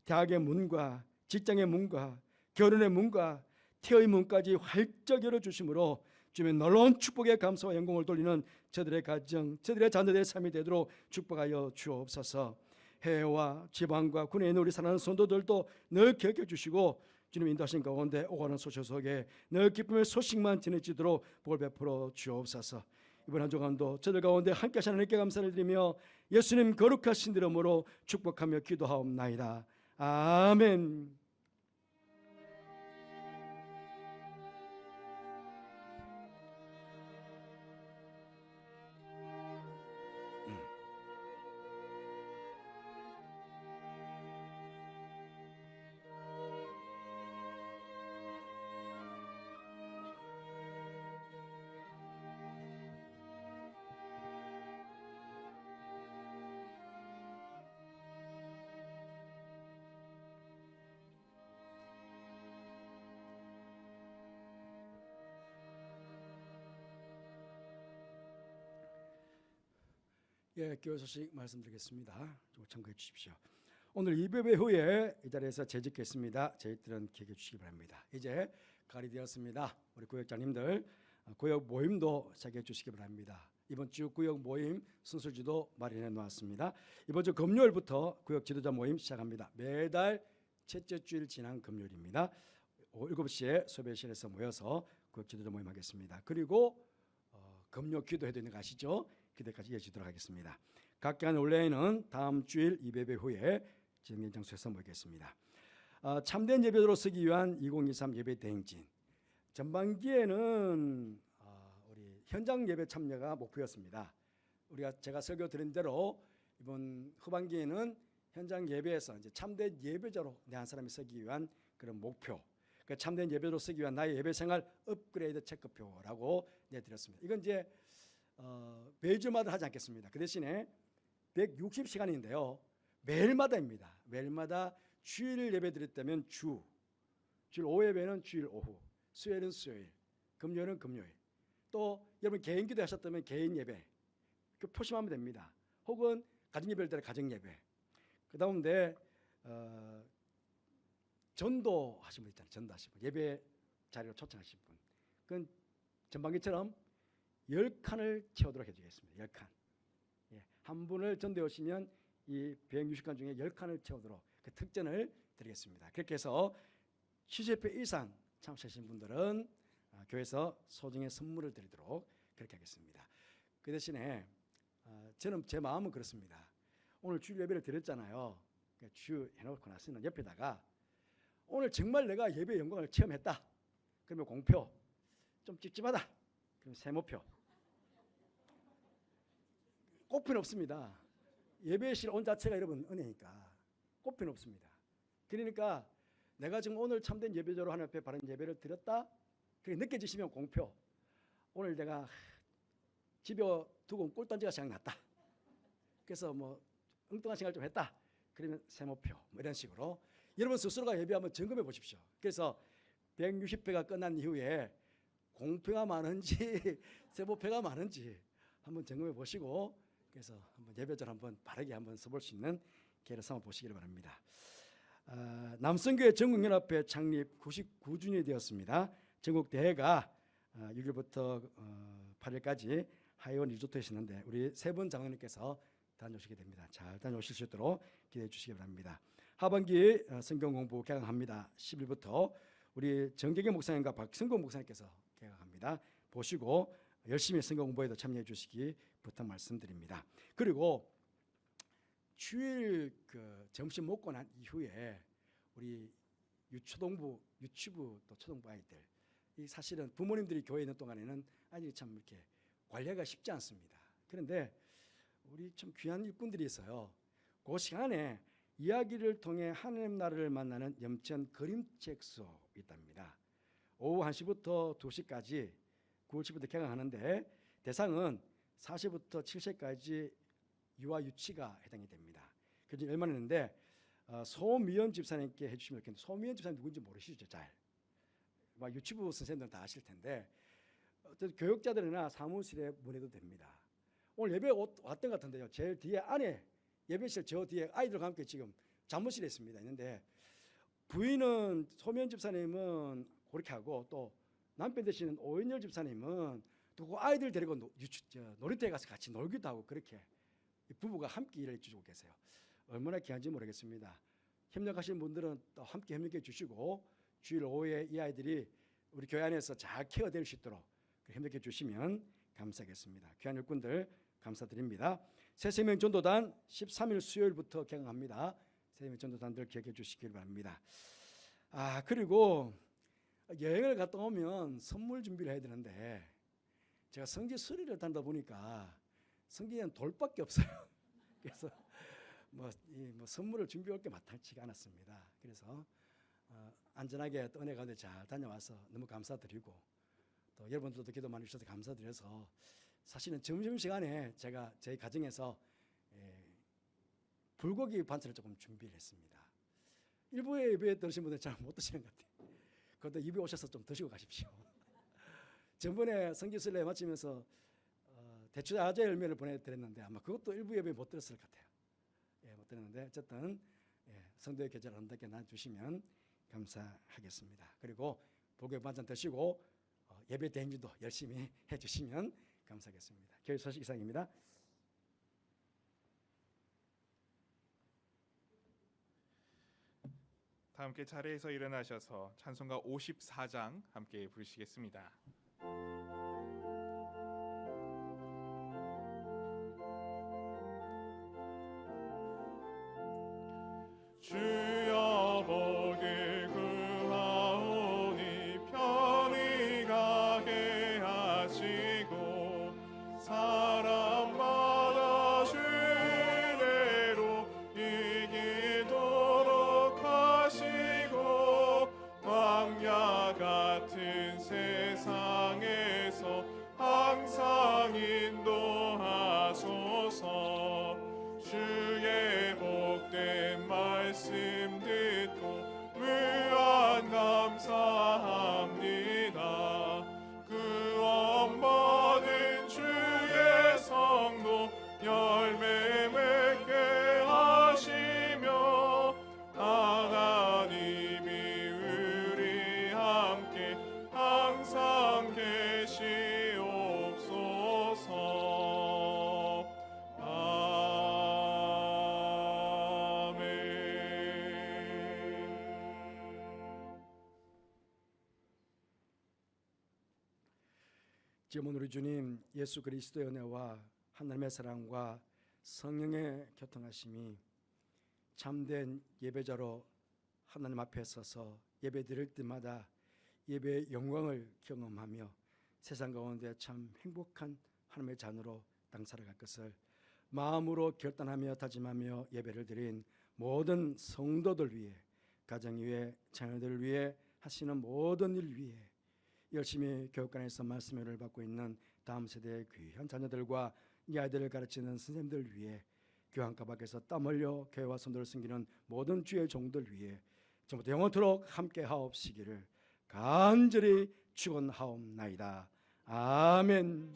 대학의 문과 직장의 문과 결혼의 문과 태의 문까지 활짝 열어주심으로 주님의 놀라운 축복의 감사와 영광을 돌리는 저들의 가정, 저들의 자녀들의 삶이 되도록 축복하여 주옵소서. 해외와 지방과 군에 있는 우리 사랑하는 성도들도 늘 기억해 주시고 주님 인도하신 가운데 오가는 소식 속에 늘 기쁨의 소식만 전해지도록 복을 베풀어 주옵소서. 이번 한 주간도 저들 가운데 함께 하시는 하나님께 감사를 드리며 예수님 거룩하신 이름으로 축복하며 기도하옵나이다. 아멘. 예, 교회 소식 말씀드리겠습니다. 좀 참고해 주십시오. 오늘 예배 후에 이 자리에서 재직했습니다. 저희들은 기억해 주시기 바랍니다. 이제 가을이 되었습니다. 우리 구역장님들 구역 모임도 시작해 주시기 바랍니다. 이번 주 구역 모임 순서지도 마련해 놓았습니다. 이번 주 금요일부터 구역 지도자 모임 시작합니다. 매달 첫째 주일 지난 금요일입니다. 오후 7시에 소배실에서 모여서 구역 지도자 모임 하겠습니다. 그리고 금요 기도회도 있는 거 아시죠? 기대까지 이어지도록 하겠습니다. 각기한 원래는 다음 주일 예배 후에 진행 장소에서 모이겠습니다. 참된 예배로 서기 위한 2023 예배 대행진 전반기에는 우리 현장 예배 참여가 목표였습니다. 제가 설교 드린 대로 이번 후반기에는 현장 예배에서 이제 참된 예배자로 내 한 사람이 서기 위한 그런 목표, 그러니까 참된 예배로 서기 위한 나의 예배 생활 업그레이드 체크표라고 내드렸습니다. 이건 이제 매주마다 하지 않겠습니다. 그 대신에 160시간인데요. 매일마다입니다. 매일마다 주일 예배 드렸다면 주일 오후 예배는 주일 오후, 수요일은 수요일, 금요일은 금요일. 또 여러분 개인 기도 하셨다면 개인 예배 그 표시하면 됩니다. 혹은 가정 예배를 따라 가정 예배. 그 다음에 전도 하신 분 있잖아요. 전도 하신 분, 예배 자리로 초청하신 분. 그건 전반기처럼 10칸을 채우도록 해주겠습니다. 10칸. 예, 한 분을 전도해 오시면 이 160칸 중에 10칸을 채우도록 그 특전을 드리겠습니다. 그렇게 해서 70회 이상 참석하신 분들은 교회에서 소정의 선물을 드리도록 그렇게 하겠습니다. 그 대신에 저는 제 마음은 그렇습니다. 오늘 주일 예배를 드렸잖아요. 주 해놓고 나서는 옆에다가 오늘 정말 내가 예배의 영광을 체험했다. 그러면 공표, 좀 찝찝하다. 그럼 세모표. 꽃핀 없습니다. 예배실 온 자체가 여러분 은혜니까 꽃핀 없습니다. 그러니까 내가 지금 오늘 참된 예배자로 하나님 앞에 바른 예배를 드렸다. 그렇게 느껴지시면 공표. 오늘 내가 집에 두고 꿀단지가 생각났다. 그래서 뭐 엉뚱한 생각을 좀 했다. 그러면 세모표 뭐 이런 식으로 여러분 스스로가 예배 한번 점검해 보십시오. 그래서 160회가 끝난 이후에 공표가 많은지 세모표가 많은지 한번 점검해 보시고 그래서 한번 예배절 한번 바르게 한번 써볼 수 있는 기회를 삼아 보시기를 바랍니다. 남성교회 전국연합회 창립 99주년이 되었습니다. 전국 대회가 6일부터 8일까지 하이원 리조트에 있었는데 우리 세 분 장로님께서 다녀오시게 됩니다. 잘 다녀오실 수 있도록 기대해 주시기 바랍니다. 하반기 성경 공부 개강합니다. 10일부터 우리 정경영 목사님과 박성공 목사님께서 개강합니다. 보시고 열심히 성경 공부에도 참여해 주시기 부탁 말씀드립니다. 그리고 주일 점심 먹고 난 이후에 우리 유초동부, 유치부 또 초등부 아이들 이 사실은 부모님들이 교회에 있는 동안에는 아이들이 참 이렇게 관리가 쉽지 않습니다. 그런데 우리 참 귀한 일꾼들이 있어요. 그 시간에 이야기를 통해 하나님 나라를 만나는 염천 그림책 수업이 있답니다. 오후 1시부터 2시까지 9월 10일부터 개강하는데 대상은 4세부터 7세까지 유아 유치가 해당이 됩니다. 그래서 얼마나 했는데 소미연 집사님께 해주시면 좋겠는데 소미연 집사님 누군지 모르시죠? 잘. 유치부 선생님들은 다 아실 텐데 어떤 교육자들이나 사무실에 문의도 됩니다. 오늘 예배 왔던 것 같은데요. 제일 뒤에 안에 예배실 저 뒤에 아이들과 함께 지금 잠무실에 있습니다. 부인은 소미연 집사님은 그렇게 하고 또 남편 되시는 오은열 집사님은 또 그 아이들 데리고 놀이터에 가서 같이 놀기도 하고 그렇게 부부가 함께 일을 해주고 계세요. 얼마나 귀한지 모르겠습니다. 협력하시는 분들은 또 함께 협력해 주시고 주일 오후에 이 아이들이 우리 교회 안에서 잘 케어될 수 있도록 협력해 주시면 감사하겠습니다. 귀한 일꾼들 감사드립니다. 새생명 전도단 13일 수요일부터 개강합니다. 새생명 전도단들 기억해 주시길 바랍니다. 그리고 여행을 갔다 오면 선물 준비를 해야 되는데 제가 성지 수리를 다니다 보니까 성지에는 돌밖에 없어요. 그래서 선물을 준비할 게 마땅치가 않았습니다. 그래서 안전하게 또 은혜 가운데 잘 다녀와서 너무 감사드리고 또 여러분들도 기도 많이 주셔서 감사드려서 사실은 점심시간에 제가 저희 가정에서 불고기 반찬을 조금 준비를 했습니다. 일부에 예배에 들으신 분들 잘 못 드시는 것 같아요. 그것도 입에 오셔서 좀 드시고 가십시오. 전번에 성지순례 마치면서 대추 아재 열매를 보내드렸는데 아마 그것도 일부 예배에 못 들었을 것 같아요. 못 들었는데 어쨌든 성도의 계절을 아름답게 나눠주시면 감사하겠습니다. 그리고 불고기 반찬 드시고 예배 대행진도 열심히 해주시면 감사하겠습니다. 교회 소식 이상입니다. 다 함께 자리에서 일어나셔서 찬송가 54장 함께 부르시겠습니다. 주여 보길 구하오니 편히 가게 하시고 사람마다 주대로 이기도록 하시고 광야 같은 세상에서 항상 인도하소서. 주의 복된 말씀 듣고 무한 감사합니다. 구원 받은 주의 성도 열매 맺게 하시며 하나님이 우리 함께 항상 계시옵소서. 지금 우리 주님 예수 그리스도의 은혜와 하나님의 사랑과 성령의 교통하심이 참된 예배자로 하나님 앞에 서서 예배 드릴 때마다 예배의 영광을 경험하며 세상 가운데 참 행복한 하나님의 자녀로 땅 살아갈 것을 마음으로 결단하며 다짐하며 예배를 드린 모든 성도들 위해 가정 위해 자녀들을 위해 하시는 모든 일 위해 열심히 교육관에서 말씀을 받고 있는 다음 세대의 귀한 자녀들과 이 아이들을 가르치는 선생님들 위해 교환과 밖에서 땀 흘려 교회와 성도를 섬기는 모든 주의 종들 위해 전부터 영원토록 함께 하옵시기를 간절히 축원하옵나이다. 아멘.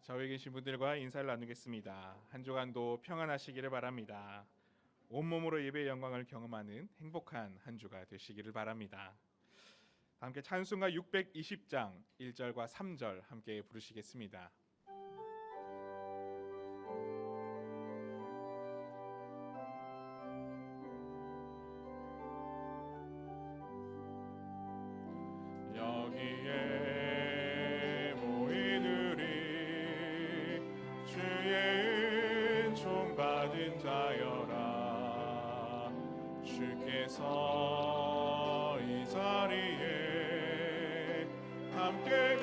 좌우에 계신 분들과 인사를 나누겠습니다. 한 주간도 평안하시기를 바랍니다. 온몸으로 예배의 영광을 경험하는 행복한 한 주가 되시기를 바랍니다. 함께 찬송가 620장 1절과 3절 함께 부르시겠습니다. 여기에 모인 우리 주의 은총 받은 자여라. 주께서 이 자리에 함께